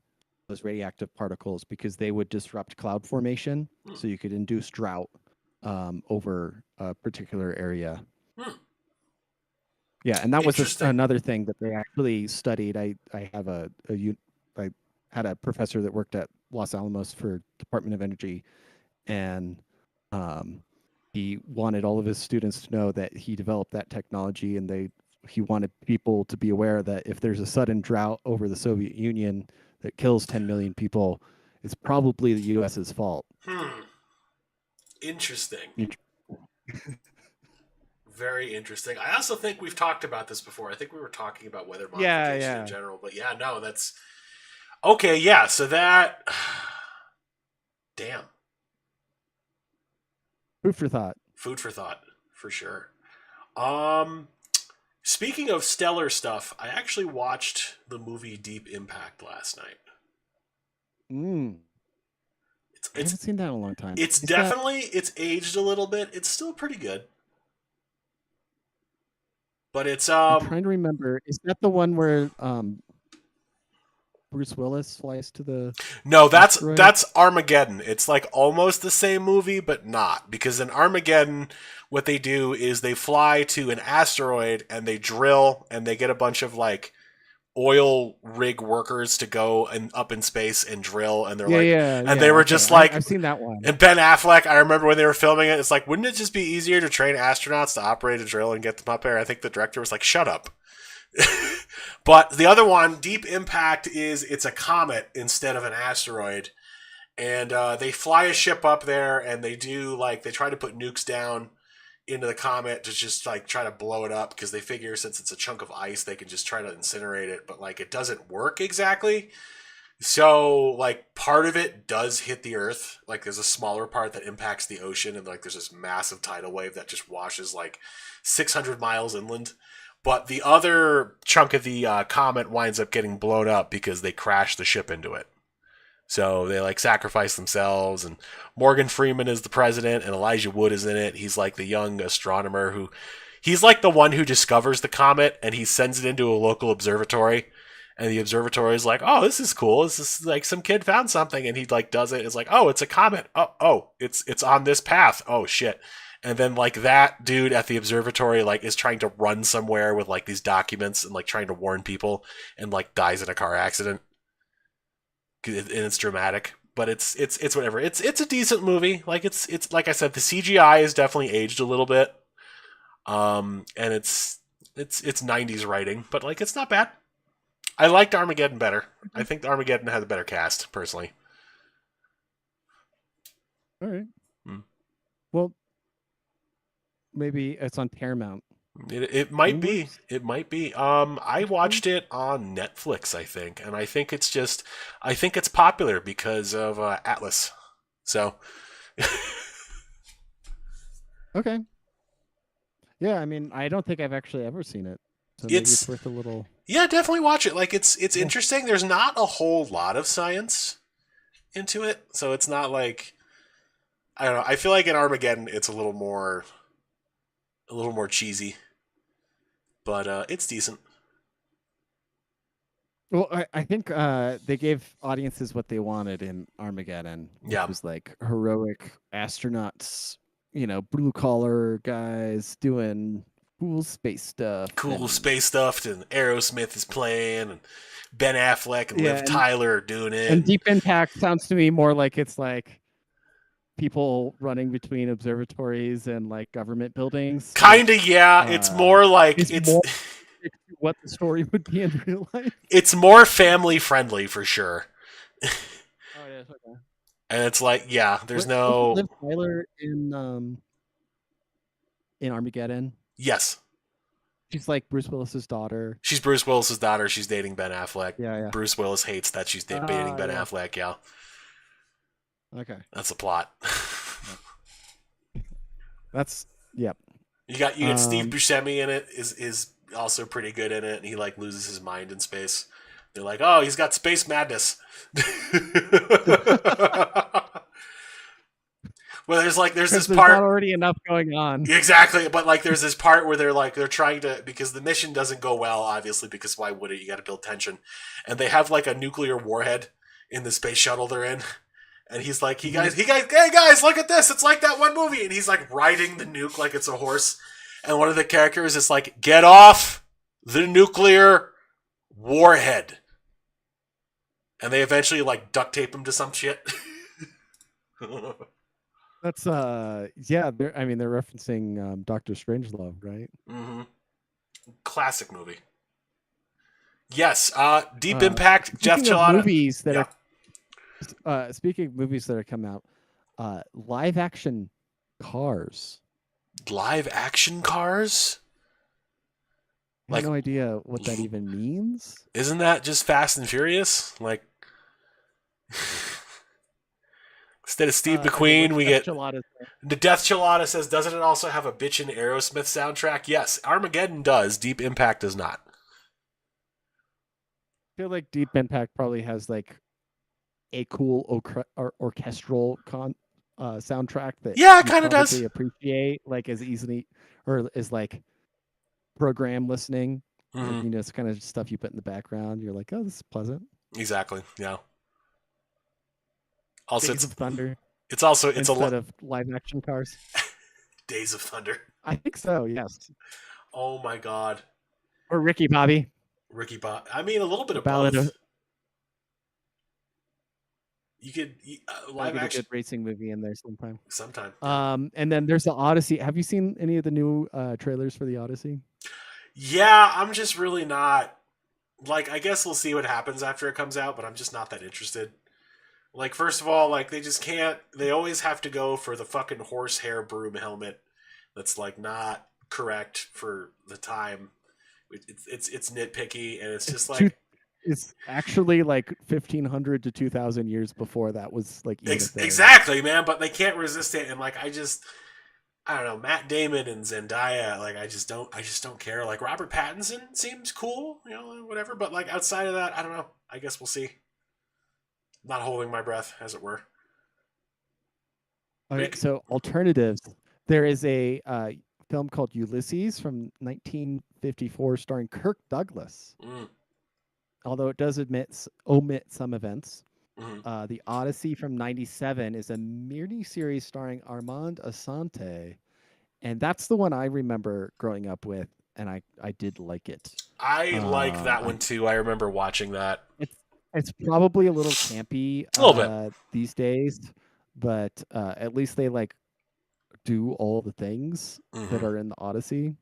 those radioactive particles, because they would disrupt cloud formation. Hmm. So you could induce drought over a particular area. Hmm. Yeah, and that was Interesting. another thing that they actually studied. I have I had a professor that worked at Los Alamos for Department of Energy, and um, he wanted all of his students to know that he developed that technology, and he wanted people to be aware that if there's a sudden drought over the Soviet Union that kills 10 million people, it's probably the U.S.'s fault. Hmm. Interesting. Very interesting. I also think we've talked about this before. I think we were talking about weather Yeah, modification in yeah. general, but yeah, no, that's okay. Yeah, so that, damn, Food for thought. food for thought for sure. Um, Speaking of stellar stuff, I actually watched the movie Deep Impact last night. Mm, It's I haven't it's seen that in a long time. it's Is that? definitely it's aged a little bit. It's still pretty good, but it's I'm trying to remember. Is that the one where Bruce Willis flies to the no, that's asteroid? that's Armageddon. It's like almost the same movie, but not, because in Armageddon, what they do is they fly to an asteroid and they drill and they get a bunch of like oil rig workers to go and up in space and drill, and they're Yeah, like, yeah, and they yeah. were Okay, just like, I've seen that one. and Ben Affleck, I remember when they were filming it, it's like, wouldn't it just be easier to train astronauts to operate a drill and get them up there? I think the director was like, shut up. But the other one, Deep Impact, is it's a comet instead of an asteroid, and they fly a ship up there, and they do like they try to put nukes down into the comet to just like try to blow it up, because they figure since it's a chunk of ice, they can just try to incinerate it, but like it doesn't work exactly. So like part of it does hit the earth. Like there's a smaller part that impacts the ocean, and like there's this massive tidal wave that just washes like 600 miles inland. But the other chunk of the comet winds up getting blown up because they crash the ship into it. So they like sacrifice themselves, and Morgan Freeman is the president, and Elijah Wood is in it. He's like the young astronomer who, he's like the one who discovers the comet, and he sends it into a local observatory. And the observatory is like, oh, this is cool. This is like some kid found something, and he like does it. It's like, oh, it's a comet. Oh, it's on this path. Oh shit. And then like that dude at the observatory like is trying to run somewhere with like these documents and like trying to warn people, and like dies in a car accident, and it's dramatic. But it's whatever. It's a decent movie. Like it's like I said, the CGI is definitely aged a little bit. And it's 90s writing, but like it's not bad. I liked Armageddon better. I Okay. think Armageddon had a better cast, personally. All right. Hmm. Well, maybe it's on Paramount. It might be. DreamWorks. It might be. I Possibly. watched it on Netflix, I think, and I think it's just, I think it's popular because of Atlas. So, Okay. Yeah, I mean, I don't think I've actually ever seen it, so maybe it's it's worth a little. yeah, definitely watch it. Like it's Yeah. interesting. There's not a whole lot of science into it, so it's not like, I don't know. I feel like in Armageddon, it's a little more cheesy, but it's decent. Well, I think they gave audiences what they wanted in Armageddon, which Yeah, was like heroic astronauts, you know, blue collar guys doing cool space stuff, cool and space stuff, and Aerosmith is playing, and Ben Affleck and yeah, Liv Tyler are doing it. and And Deep Impact sounds to me more like it's like people running between observatories and like government buildings, Kinda, which yeah. It's more like is more what the story would be in real life. it's more family friendly for sure. Oh yeah, okay. And it's like, yeah, there's Wasn't no Liv Tyler in Armageddon? yes. She's like Bruce Willis's daughter. She's Bruce Willis's daughter. She's dating Ben Affleck. Yeah, yeah. Bruce Willis hates that she's dating Ben Yeah. Affleck. Yeah, Okay. that's the plot. That's yep. You got Steve Buscemi in it. Is also pretty good in it, and he like loses his mind in space. They're like, oh, he's got space madness. Well, there's this part. Not already enough going on. Exactly, but like there's this part where they're trying to, because the mission doesn't go well, obviously, because why would it? You got to build tension, and they have like a nuclear warhead in the space shuttle they're in, and he's like, hey guys, look at this, it's like that one movie, and he's like riding the nuke like it's a horse, and one of the characters is like, get off the nuclear warhead, and they eventually like duct tape him to some shit. That's yeah. They're referencing Doctor Strangelove, right? Mm-hmm. Classic movie. Yes. Deep Impact. Jeff Chilata. Movies that are speaking of movies that are come out, live action Cars. Live action Cars. I have no idea what that even means. Isn't that just Fast and Furious? Like. Instead of Steve McQueen, we get the Death Chilata says, doesn't it also have a bitchin' Aerosmith soundtrack? Yes, Armageddon does. Deep Impact does not. I feel like Deep Impact probably has like a cool orchestral soundtrack that it kind of does. Appreciate like as easily or as like program listening. Mm-hmm. Like, it's kind of stuff you put in the background. You're like, oh, this is pleasant. Exactly. Yeah. Also, Days of Thunder. It's a lot of live action Cars. Days of Thunder. I think so. Yes. Oh my god. Or Ricky Bobby. I mean, a little bit of both. You could live action. A good racing movie in there sometime. Sometime. And then there's the Odyssey. Have you seen any of the new trailers for the Odyssey? Yeah, I'm just really not. Like, I guess we'll see what happens after it comes out, but I'm just not that interested. Like, first of all, like, they just can't. They always have to go for the fucking horsehair broom helmet that's, like, not correct for the time. It's nitpicky, and it's just like. It's actually like 1,500 to 2,000 years before that was, like, exactly, man, but they can't resist it, and, like, I don't know, Matt Damon and Zendaya, like, I just don't care. Like, Robert Pattinson seems cool, whatever, but, like, outside of that, I don't know. I guess we'll see. Not holding my breath, as it were. Okay, so alternatives. There is a film called Ulysses from 1954 starring Kirk Douglas. Although it does omit some events. Mm-hmm. The Odyssey from 97 is a miniseries starring Armand Assante. And that's the one I remember growing up with, and I did like it. I like that one too. I remember watching that. It's probably a little campy a little bit these days, but at least they like do all the things that are in the Odyssey.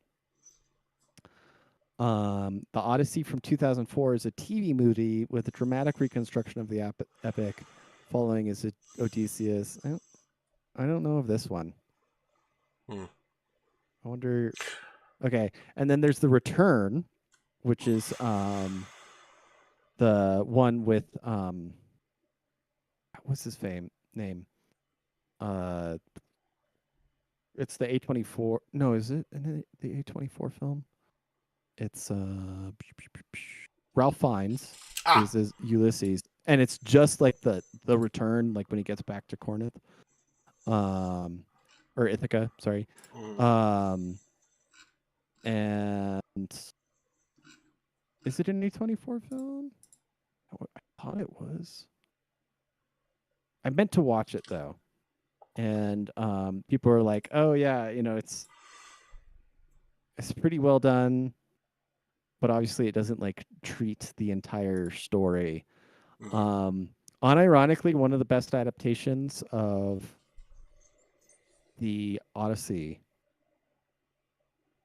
The Odyssey from 2004 is a TV movie with a dramatic reconstruction of the epic following his Odysseus. I don't know of this one. I wonder. Okay, and then there's The Return, which is the one with what's his name? It's the A24. No, is it the A24 film? It's Ralph Fiennes is Ulysses, and it's just like the return, like when he gets back to Corinth, or Ithaca, sorry, and is it an A24 film? I thought it was. I meant to watch it though, and people are like, "Oh yeah, it's pretty well done." But obviously it doesn't like treat the entire story. Unironically, one of the best adaptations of the Odyssey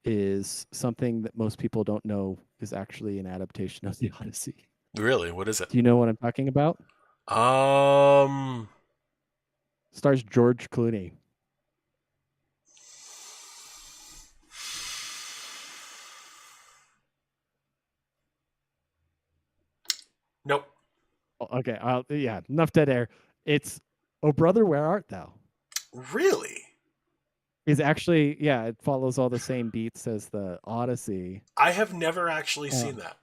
is something that most people don't know is actually an adaptation of the Odyssey. Really? What is it? Do you know what I'm talking about? Um, Stars George Clooney. nope. Okay, yeah, enough dead air. It's Oh Brother, Where Art Thou? Really? Is actually, yeah, it follows all the same beats as the Odyssey. I have never actually Uh, seen that.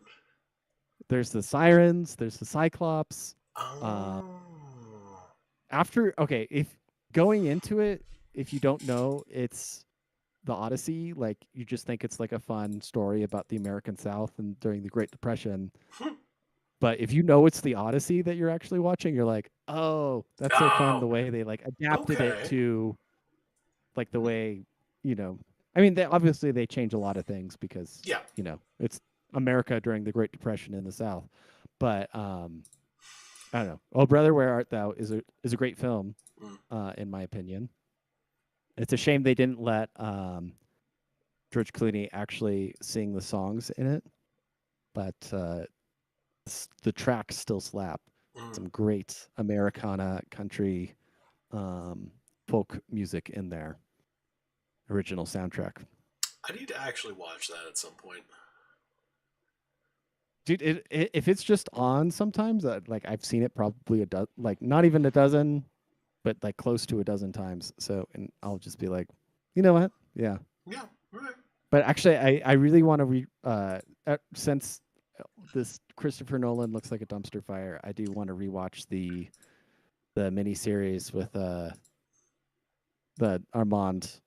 there's the sirens, there's the Cyclops. Uh, Oh. okay, if going into it, if you don't know, it's the Odyssey. Like you just think it's like a fun story about the American South and during the Great Depression. Hmm. But if you know it's the Odyssey that you're actually watching, you're like, oh, that's so fun Oh. the way they like adapted it Okay. to like the way, you know, I mean, obviously they change a lot of things because, Yeah. it's America during the Great Depression in the South. But I don't know. Oh Brother, Where Art Thou is a great film, Mm. in my opinion. It's a shame they didn't let George Clooney actually sing the songs in it, but the tracks still slap. Mm. Some great Americana country um, folk music in there. Original soundtrack. I need to actually watch that at some point. Dude, if it's just on sometimes, like I've seen it probably like not even a dozen, but like close to a dozen times. So, and I'll just be like, you know what? Yeah. Yeah. All right. But actually, I really want to since this Christopher Nolan looks like a dumpster fire, I do want to rewatch the miniseries with the Armand,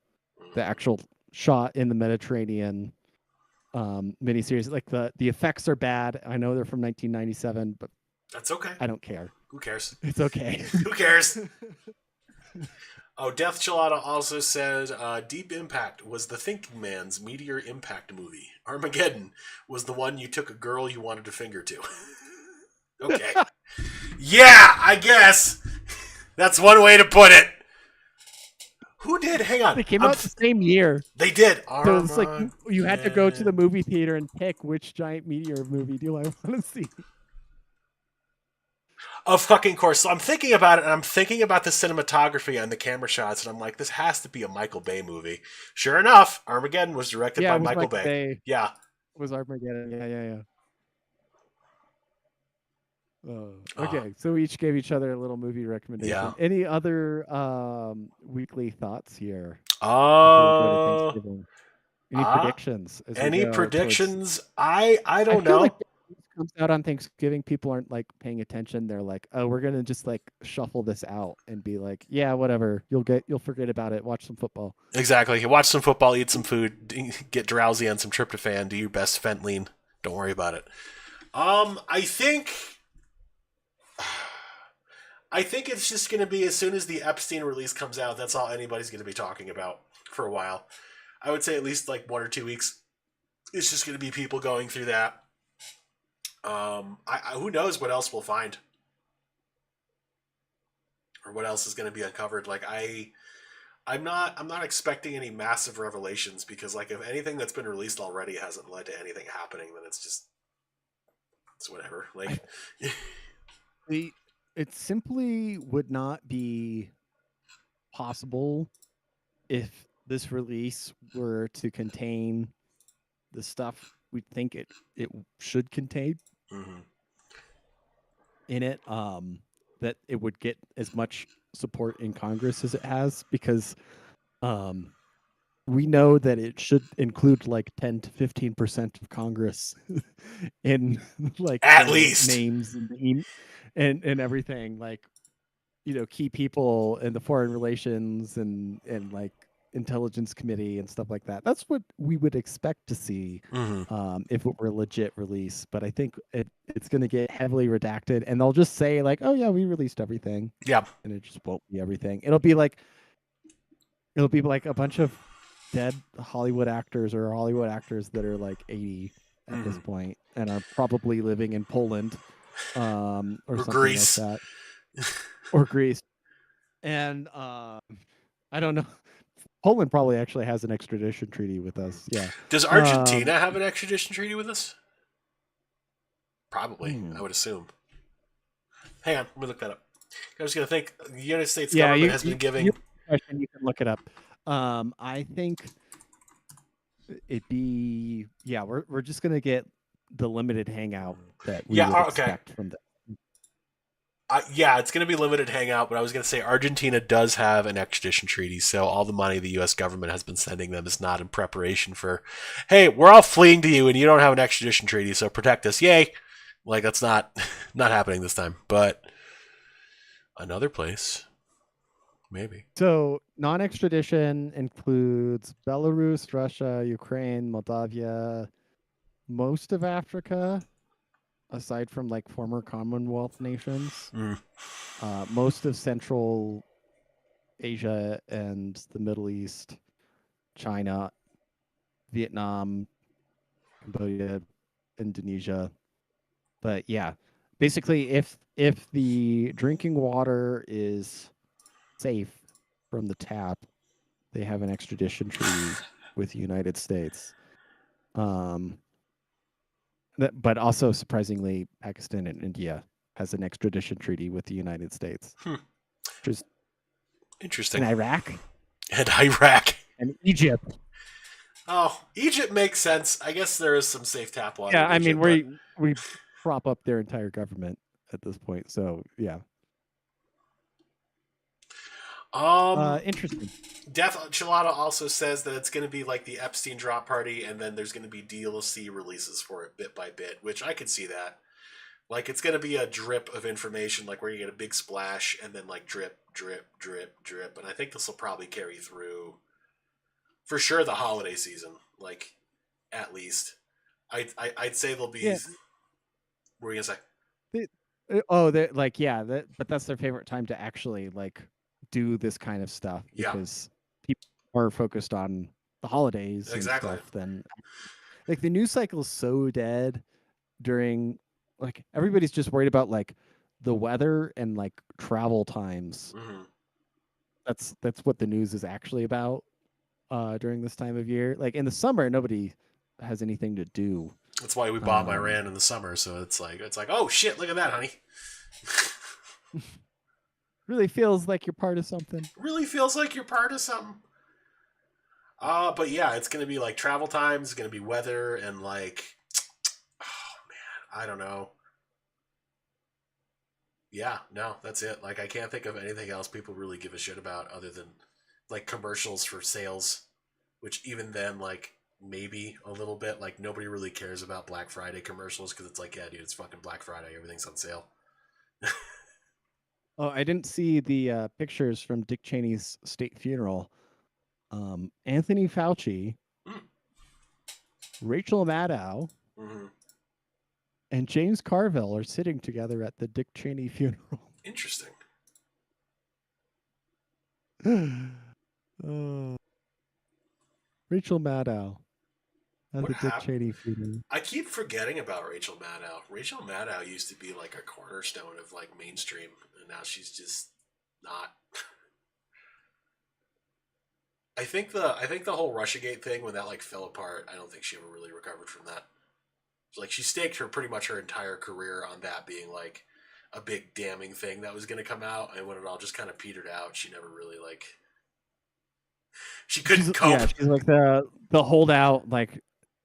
the Mm. actual shot in the Mediterranean miniseries. Like the effects are bad. I know they're from 1997, but That's okay. I don't care. Who cares? It's okay. Who cares? Oh, Death Chilada also said Deep Impact was the thinking man's Meteor Impact movie. Armageddon was the one you took a girl you wanted to finger to. Okay. Yeah, I guess. That's one way to put it. Who did? Hang on. They came out the same year. They did. So it's like you had to go to the movie theater and pick which giant meteor movie do I want to see. Of fucking course. So I'm thinking about it, and I'm thinking about the cinematography and the camera shots, and I'm like, this has to be a Michael Bay movie. Sure enough, Armageddon was directed by It was Michael Bay. Yeah. It was Armageddon. Yeah. Uh, Okay, so we each gave each other a little movie recommendation. yeah. Any other weekly thoughts here before we go to Uh, Thanksgiving? Any uh, predictions as we any go towards? predictions? I I don't feel like know. when it comes out on Thanksgiving, people aren't like paying attention. They're like, "Oh, we're gonna just like shuffle this out and be like, yeah, whatever. You'll forget about it. Watch some football." Exactly. Watch some football, eat some food, get drowsy on some tryptophan, do your best fentanyl. Don't worry about it. I think it's just going to be as soon as the Epstein release comes out, that's all anybody's going to be talking about for a while. I would say at least like 1 or 2 weeks. It's just going to be people going through that. Who knows what else we'll find or what else is going to be uncovered. Like I'm not expecting any massive revelations because like if anything that's been released already hasn't led to anything happening, then it's whatever. Like It simply would not be possible if this release were to contain the stuff we think it should contain mm-hmm. in it, that it would get as much support in Congress as it has, because um, we know that it should include like 10 to 15% of Congress in like At the least. names and everything, like, key people in the foreign relations and like intelligence committee and stuff like that. That's what we would expect to see, Mm-hmm. if it were a legit release. But I think it's going to get heavily redacted, and they'll just say like, "Oh yeah, we released everything," Yeah. and it just won't be everything. It'll be like a bunch of dead Hollywood actors or Hollywood actors that are like 80 at this point and are probably living in Poland, or something Greece. like that, or Greece. And I don't know. Poland probably actually has an extradition treaty with us. Yeah. Does Um, Argentina have an extradition treaty with us? Probably, I hmm. would assume. Hang on, let me look that up. I was going to think the United States Yeah, government has been you giving. question. You can look it up. I think it'd be yeah. We're just gonna get the limited hangout that we Yeah, would okay. expect from the. Yeah, it's going to be limited hangout, but I was going to say Argentina does have an extradition treaty, so all the money the U.S. government has been sending them is not in preparation for, hey, we're all fleeing to you and you don't have an extradition treaty, so protect us, yay! Like that's not not happening this time, but another place, maybe. So non-extradition includes Belarus, Russia, Ukraine, Moldavia, most of Africa, aside from like former Commonwealth nations, Mm. most of Central Asia and the Middle East, China, Vietnam, Cambodia, Indonesia. But yeah, basically, if the drinking water is safe from the tap, they have an extradition treaty with the United States. Um, but also surprisingly, Pakistan and India has an extradition treaty with the United States. Hmm. Just in Interesting. Iraq And Iraq. and Egypt. Oh, Egypt makes sense. I guess there is some safe tap water Yeah, in I mean Egypt, but we prop up their entire government at this point. So yeah, um, interesting. Death Chilada also says that it's going to be like the Epstein drop party, and then there's going to be DLC releases for it bit by bit, which I could see that. Like it's going to be a drip of information, like where you get a big splash and then like drip, drip, drip, drip, and I think this will probably carry through for sure the holiday season, like at least. I'd say there'll be. Yeah. What were you gonna say? Oh, they like yeah, but that's their favorite time to actually like do this kind of stuff Yeah, because people are focused on the holidays and exactly. stuff. Then like the news cycle is so dead during like everybody's just worried about like the weather and like travel times. Hmm. That's what the news is actually about during this time of year. Like in the summer, nobody has anything to do. That's why we bomb Um, Iran in the summer. So it's like oh shit, look at that, honey. really feels like you're part of something. Really feels like you're part of something. But yeah, it's gonna be like travel times, it's gonna be weather, and like, oh man, I don't know. Yeah, no, that's it. Like, I can't think of anything else people really give a shit about other than like commercials for sales, which even then, like, maybe a little bit. Like, nobody really cares about Black Friday commercials because it's like, yeah, dude, it's fucking Black Friday. Everything's on sale. Oh, I didn't see the pictures from Dick Cheney's state funeral. Anthony Fauci, Mm. Rachel Maddow, Mm-hmm. and James Carville are sitting together at the Dick Cheney funeral. Interesting. Oh, Rachel Maddow at What the Dick happened? Cheney funeral. I keep forgetting about Rachel Maddow. Rachel Maddow used to be like a cornerstone of like mainstream, and now she's just not. I think the whole RussiaGate thing when that like fell apart, I don't think she ever really recovered from that. Like she staked her pretty much her entire career on that being like a big damning thing that was going to come out, and when it all just kind of petered out, she never really like she couldn't cope. She's like the holdout. Like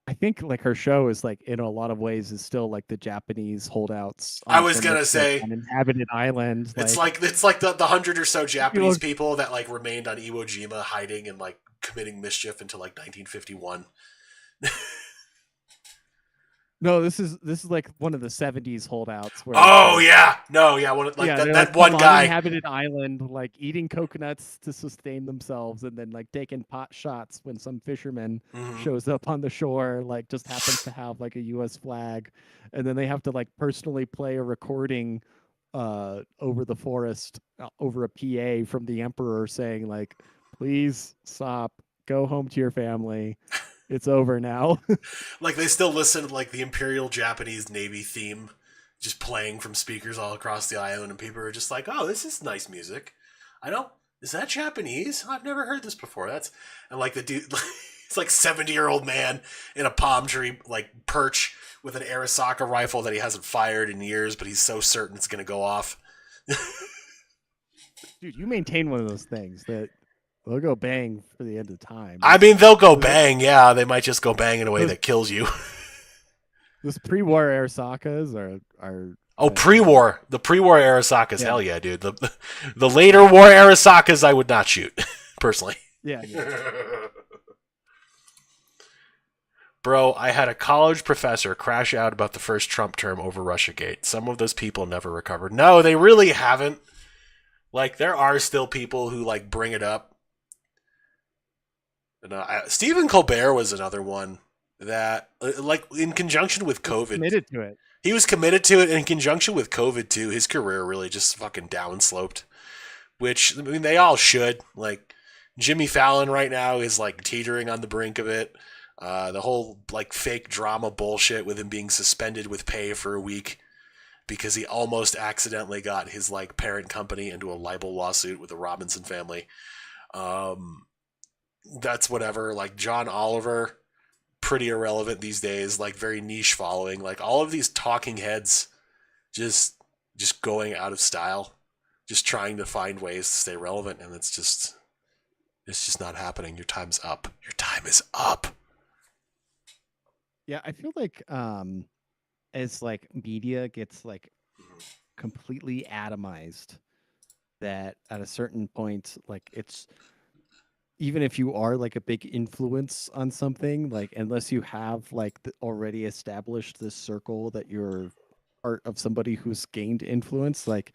I think like her show is like in a lot of ways is still like the Japanese holdouts I on was some gonna like say uninhabited island. it's like the 100 or so Japanese People- people that like remained on Iwo Jima hiding and like committing mischief until like 1951. no, this is like one of the '70s holdouts where it's Oh like yeah, no, yeah, like yeah, that they're that like one some guy. uninhabited island, like eating coconuts to sustain themselves, and then like taking pot shots when some fisherman Mhm. shows up on the shore, like just happens to have like a U.S. flag, and then they have to like personally play a recording over the forest over a PA from the emperor saying like, "Please stop, go home to your family, it's over now." Like they still listen to like the Imperial Japanese Navy theme just playing from speakers all across the island, and people are just like, "Oh, this is nice music." I don't is that Japanese? I've never heard this before. That's and like the dude, it's like 70-year-old man in a palm tree like perch with an Arisaka rifle that he hasn't fired in years, but he's so certain it's going to go off. Dude, you maintain one of those things that they'll go bang for the end of time. I mean, they'll go bang. Yeah, they might just go bang in a way that kills you. Those pre-war Arisakas are Oh, pre-war. The pre-war Arisakas, yeah. Hell yeah, dude. The later war Arisakas I would not shoot, personally. Yeah. Bro, I had a college professor crash out about the first Trump term over Russiagate. Some of those people never recovered. No, they really haven't. Like, there are still people who, like, bring it up. And, Stephen Colbert was another one that, like, in conjunction with COVID. Committed to it. He was committed to it, and in conjunction with COVID, too. His career really just fucking downsloped. Which, I mean, they all should. Like, Jimmy Fallon right now is, like, teetering on the brink of it. The whole, like, fake drama bullshit with him being suspended with pay for a week because he almost accidentally got his, like, parent company into a libel lawsuit with the Robinson family. That's whatever. Like, John Oliver, pretty irrelevant these days, like, very niche following. Like, all of these talking heads just going out of style, just trying to find ways to stay relevant, and it's just not happening. Your time's up. Your time is up. Yeah, I feel like as like media gets like completely atomized, that at a certain point, like it's even if you are like a big influence on something, like unless you have like already established this circle that you're part of somebody who's gained influence, like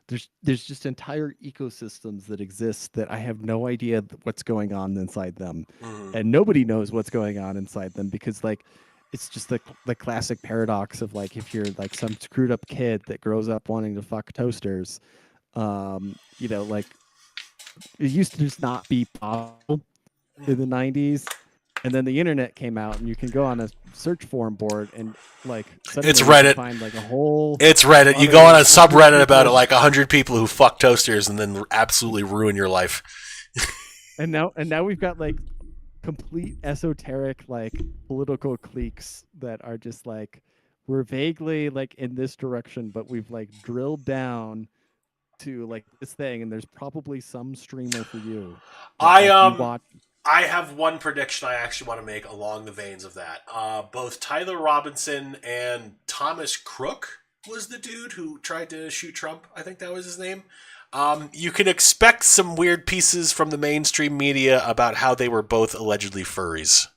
there's just entire ecosystems that exist that I have no idea what's going on inside them, and nobody knows what's going on inside them because like it's just the classic paradox of like if you're like some screwed up kid that grows up wanting to fuck toasters, you know, like it used to just not be possible in the 90s, and then the internet came out and you can go on a search forum board and like it's Reddit, find like a whole it's Reddit, you go on a subreddit about it, like 100 people who fuck toasters and then absolutely ruin your life. and now we've got like complete esoteric like political cliques that are just like we're vaguely like in this direction, but we've like drilled down to like this thing, and there's probably some streamer for you. I have one prediction I actually want to make along the veins of that. Both Tyler Robinson and Thomas Crook was the dude who tried to shoot Trump. I think that was his name. You can expect some weird pieces from the mainstream media about how they were both allegedly furries.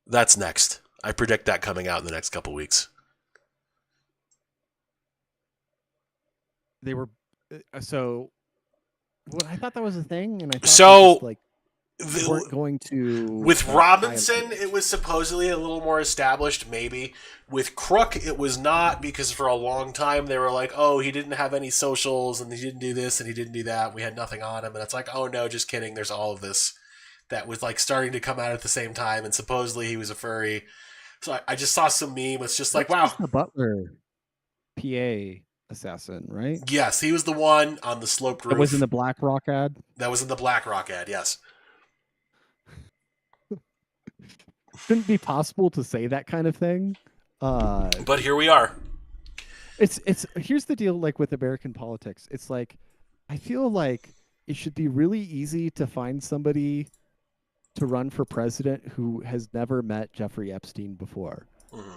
That's next. I predict that coming out in the next couple weeks. They were so. Well, I thought that was a thing, and I thought so like they weren't going to. With Robinson, it was supposedly a little more established, maybe. With Crook, it was not, because for a long time they were like, oh, he didn't have any socials, and he didn't do this, and he didn't do that. We had nothing on him, and it's like, oh no, just kidding. There's all of this that was like starting to come out at the same time, and supposedly he was a furry. So I just saw some meme. It's just like, wow, the Butler, PA assassin, right? Yes, he was the one on the sloped roof. That was in the BlackRock ad? That was in the BlackRock ad, yes. Shouldn't be possible to say that kind of thing. But here we are. It's here's the deal, like with American politics. It's like I feel like it should be really easy to find somebody to run for president who has never met Jeffrey Epstein before. Mm-hmm.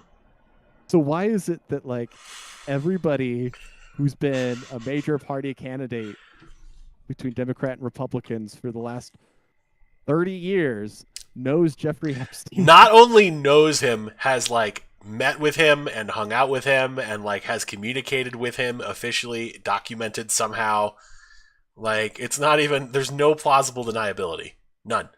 So why is it that like everybody who's been a major party candidate between Democrat and Republicans for the last 30 years knows Jeffrey Epstein? Not only knows him, has like met with him and hung out with him and like has communicated with him officially, documented somehow. Like it's not even, there's no plausible deniability. None.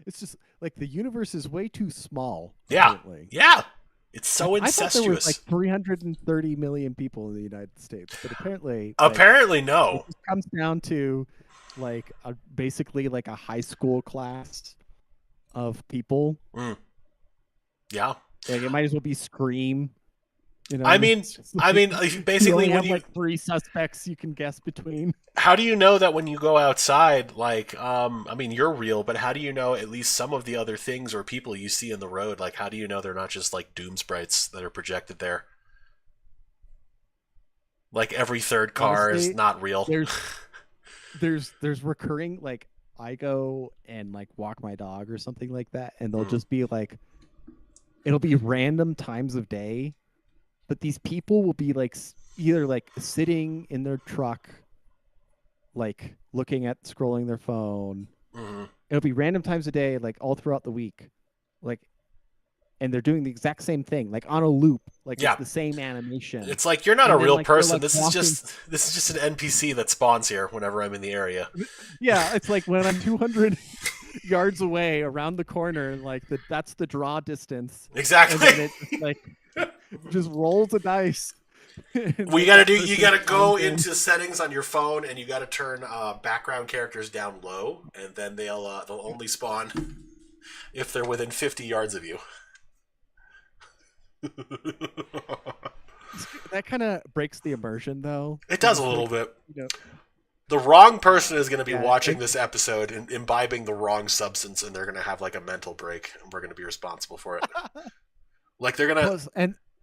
It's just like the universe is way too small. Yeah. Apparently. Yeah. It's so incestuous. I thought there was like 330 million people in the United States, but apparently no. It comes down to like basically like a high school class of people. Yeah. Like it might as well be Scream. You know, I and mean, it's just I like mean, you basically, only when have you like 3 suspects you can guess between. how do you know that when you go outside, like, I mean, you're real, but how do you know at least some of the other things or people you see in the road? Like, how do you know they're not just like doom sprites that are projected there? Like every third car is Honestly, not real. there's there's recurring like I go and like walk my dog or something like that, and they'll Mm, just be like it'll be random times of day, but these people will be like either like sitting in their truck, like looking at scrolling their phone. mm. It'll be random times of day, like all throughout the week, like, and they're doing the exact same thing, like on a loop, like it's Yeah, the same animation, it's like you're not a and then real like they're person. like walking. This is just an NPC that spawns here whenever I'm in the area. Yeah, it's like when I'm 200 yards away around the corner, like that's the draw distance, and Exactly. then it like just rolls a dice, and What you like gotta that do, you person gotta spawns go in. into settings on your phone, and you gotta turn background characters down low, and then they'll only spawn if they're within 50 yards of you. That kind of breaks the immersion though, It because does a it's little like, bit. you know, The wrong person is going to be yeah, watching this episode and imbibing the wrong substance, and they're going to have like a mental break, and we're going to be responsible for it. Like they're going to, plus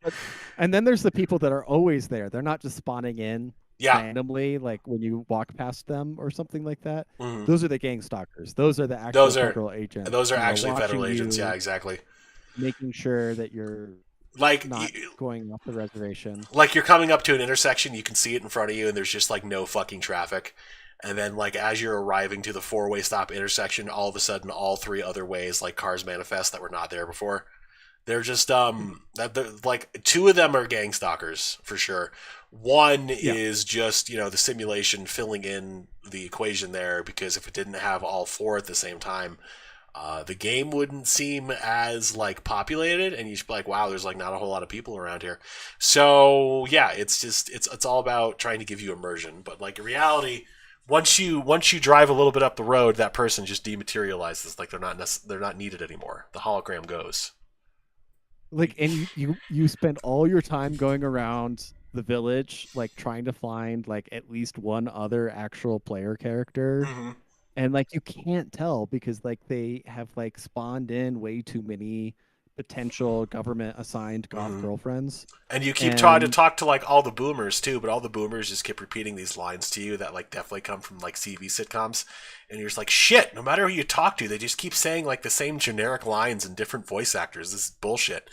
but, and then there's the people that are always there. They're not just spawning in yeah, randomly, like when you walk past them or something like that. mhm. Those are the gang stalkers. Those are the actual those are federal agents those are who are actually federal watching agents. Yeah, you, exactly. making sure that you're Like not going off the reservation. like you're coming up to an intersection, you can see it in front of you, and there's just like no fucking traffic. And then like as you're arriving to the four-way stop intersection, all of a sudden all three other ways like cars manifest that were not there before. They're just like two of them are gang stalkers for sure. One Yeah. is just, the simulation filling in the equation there, because if it didn't have all four at the same time, the game wouldn't seem as like populated, and you'd be like, wow, there's like not a whole lot of people around here. So yeah, it's all about trying to give you immersion. But like in reality, once you drive a little bit up the road, that person just dematerializes. Like they're not needed anymore. The hologram goes. Like, and you spend all your time going around the village, like trying to find like at least one other actual player character, Mm-hmm. and like you can't tell because like they have like spawned in way too many potential government assigned goth Mm-hmm. girlfriends. And you keep trying to And talk to like all the boomers too, but all the boomers just keep repeating these lines to you that like definitely come from like CV sitcoms, and you're just like, shit. No matter who you talk to, they just keep saying like the same generic lines and different voice actors. This is bullshit.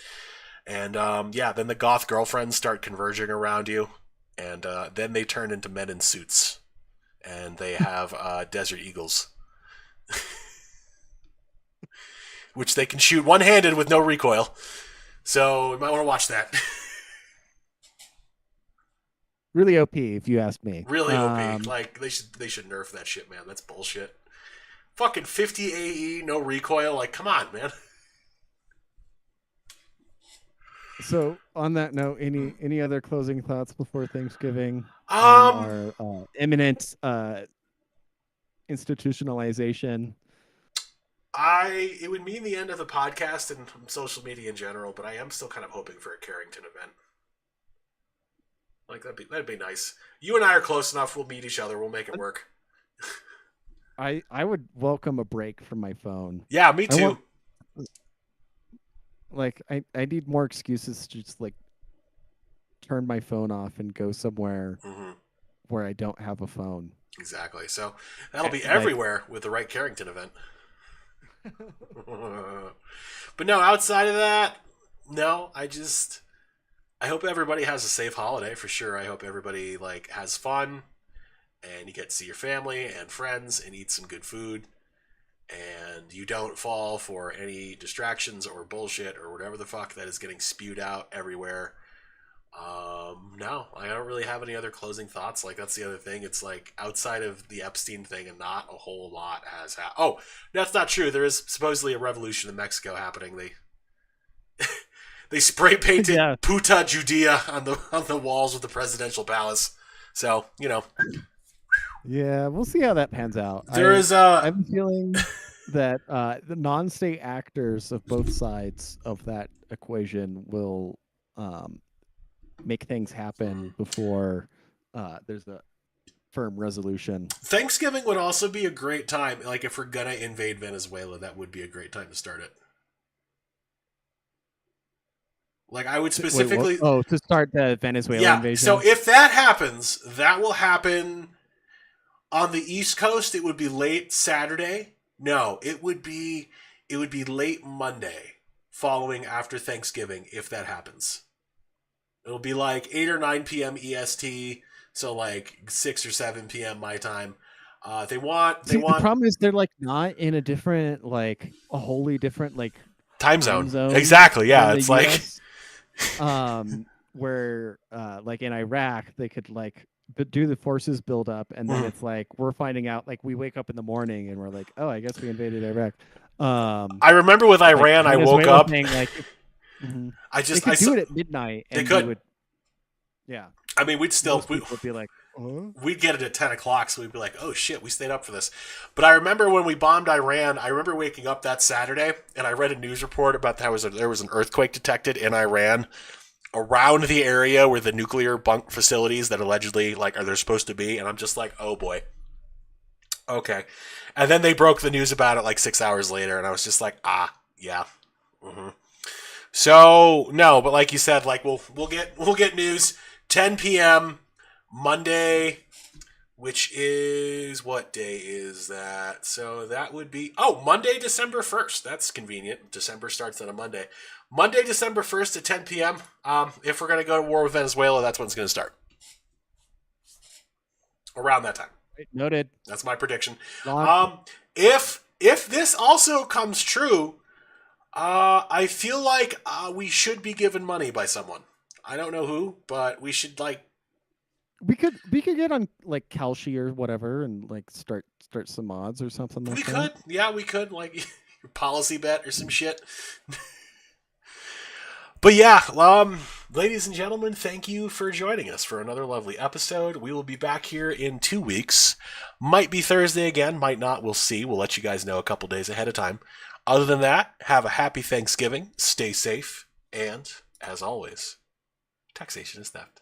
And yeah, then the goth girlfriends start converging around you, and then they turn into men in suits, and they have Desert Eagles, which they can shoot one-handed with no recoil. So you might want to watch that. really OP if you ask me. Really OP. Like they should nerf that shit, man. That's bullshit. Fucking 50 AE, no recoil. Like, come on, man. So on that note, any other closing thoughts before Thanksgiving on Um, our imminent institutionalization? it would mean the end of the podcast and social media in general, but I am still kind of hoping for a Carrington event. Like that'd be nice. You and I are close enough. We'll meet each other. We'll make it work. I would welcome a break from my phone. Yeah, me I too. want like I need more excuses to just like turn my phone off and go somewhere Hmm. where I don't have a phone. Exactly. So that'll be Like everywhere with the right Carrington event. But no, outside of that, no. I hope everybody has a safe holiday for sure. I hope everybody like has fun, and you get to see your family and friends and eat some good food, and you don't fall for any distractions or bullshit or whatever the fuck that is getting spewed out everywhere. No, I don't really have any other closing thoughts. Like that's the other thing. It's like outside of the Epstein thing, and not a whole lot has happened. Oh, that's not true. There is supposedly a revolution in Mexico happening. They spray painted yeah. "Puta Judea" on the walls of the presidential palace. So Yeah, we'll see how that pans out. there is a I'm feeling that the non-state actors of both sides of that equation will um make things happen before there's a firm resolution. Thanksgiving would also be a great time. Like if we're gonna invade Venezuela, that would be a great time to start it. Like I would Wait, what? specifically, Oh, to start the Venezuela yeah. So invasion. if that happens, that will happen on the East Coast. It would be late Saturday. No, it would be late Monday, following after Thanksgiving. If that happens, it'll be like 8 or 9 p.m. EST. So like 6 or 7 p.m. my time. They want they See, the want problem is they're like not in a different, like a wholly different like time time zone. zone Exactly. than Yeah. the It's like U.S. Where like in Iraq they could like do the forces build up, and then it's like we're finding out, like we wake up in the morning and we're like, oh, I guess we invaded Iraq. I remember with Like Iran, I woke Venezuela up. thing, like mhm. They I could saw do it at midnight, they and you could. would, yeah. I mean, we'd still Most people would be like, we'd get it at 10 o'clock, so we'd be like, "Oh shit, we stayed up for this." But I remember when we bombed Iran. I remember waking up that Saturday, and I read a news report about how there was an earthquake detected in Iran around the area where the nuclear bunk facilities that allegedly like are they're supposed to be, and I'm just like, "Oh boy, okay." And then they broke the news about it like 6 hours later, and I was just like, "Ah, yeah." hmm So no, but like you said, like we'll get news 10 p.m. Monday, which is what day is that? So that would be Monday, December 1st. That's convenient. December starts on a Monday. Monday, December 1st at 10 p.m. If we're gonna go to war with Venezuela, that's when it's gonna start. Around that time. noted. That's my prediction. Long. If this also comes true, I feel like we should be given money by someone. I don't know who, but we should like We could get on like Kalshi or whatever and like start some mods or something we like that. could. Yeah, we could like your policy bet or some shit. But yeah, ladies and gentlemen, thank you for joining us for another lovely episode. We will be back here in 2 weeks. Might be Thursday again, might not. We'll see. We'll let you guys know a couple days ahead of time. Other than that, have a happy Thanksgiving, stay safe, and as always, taxation is theft.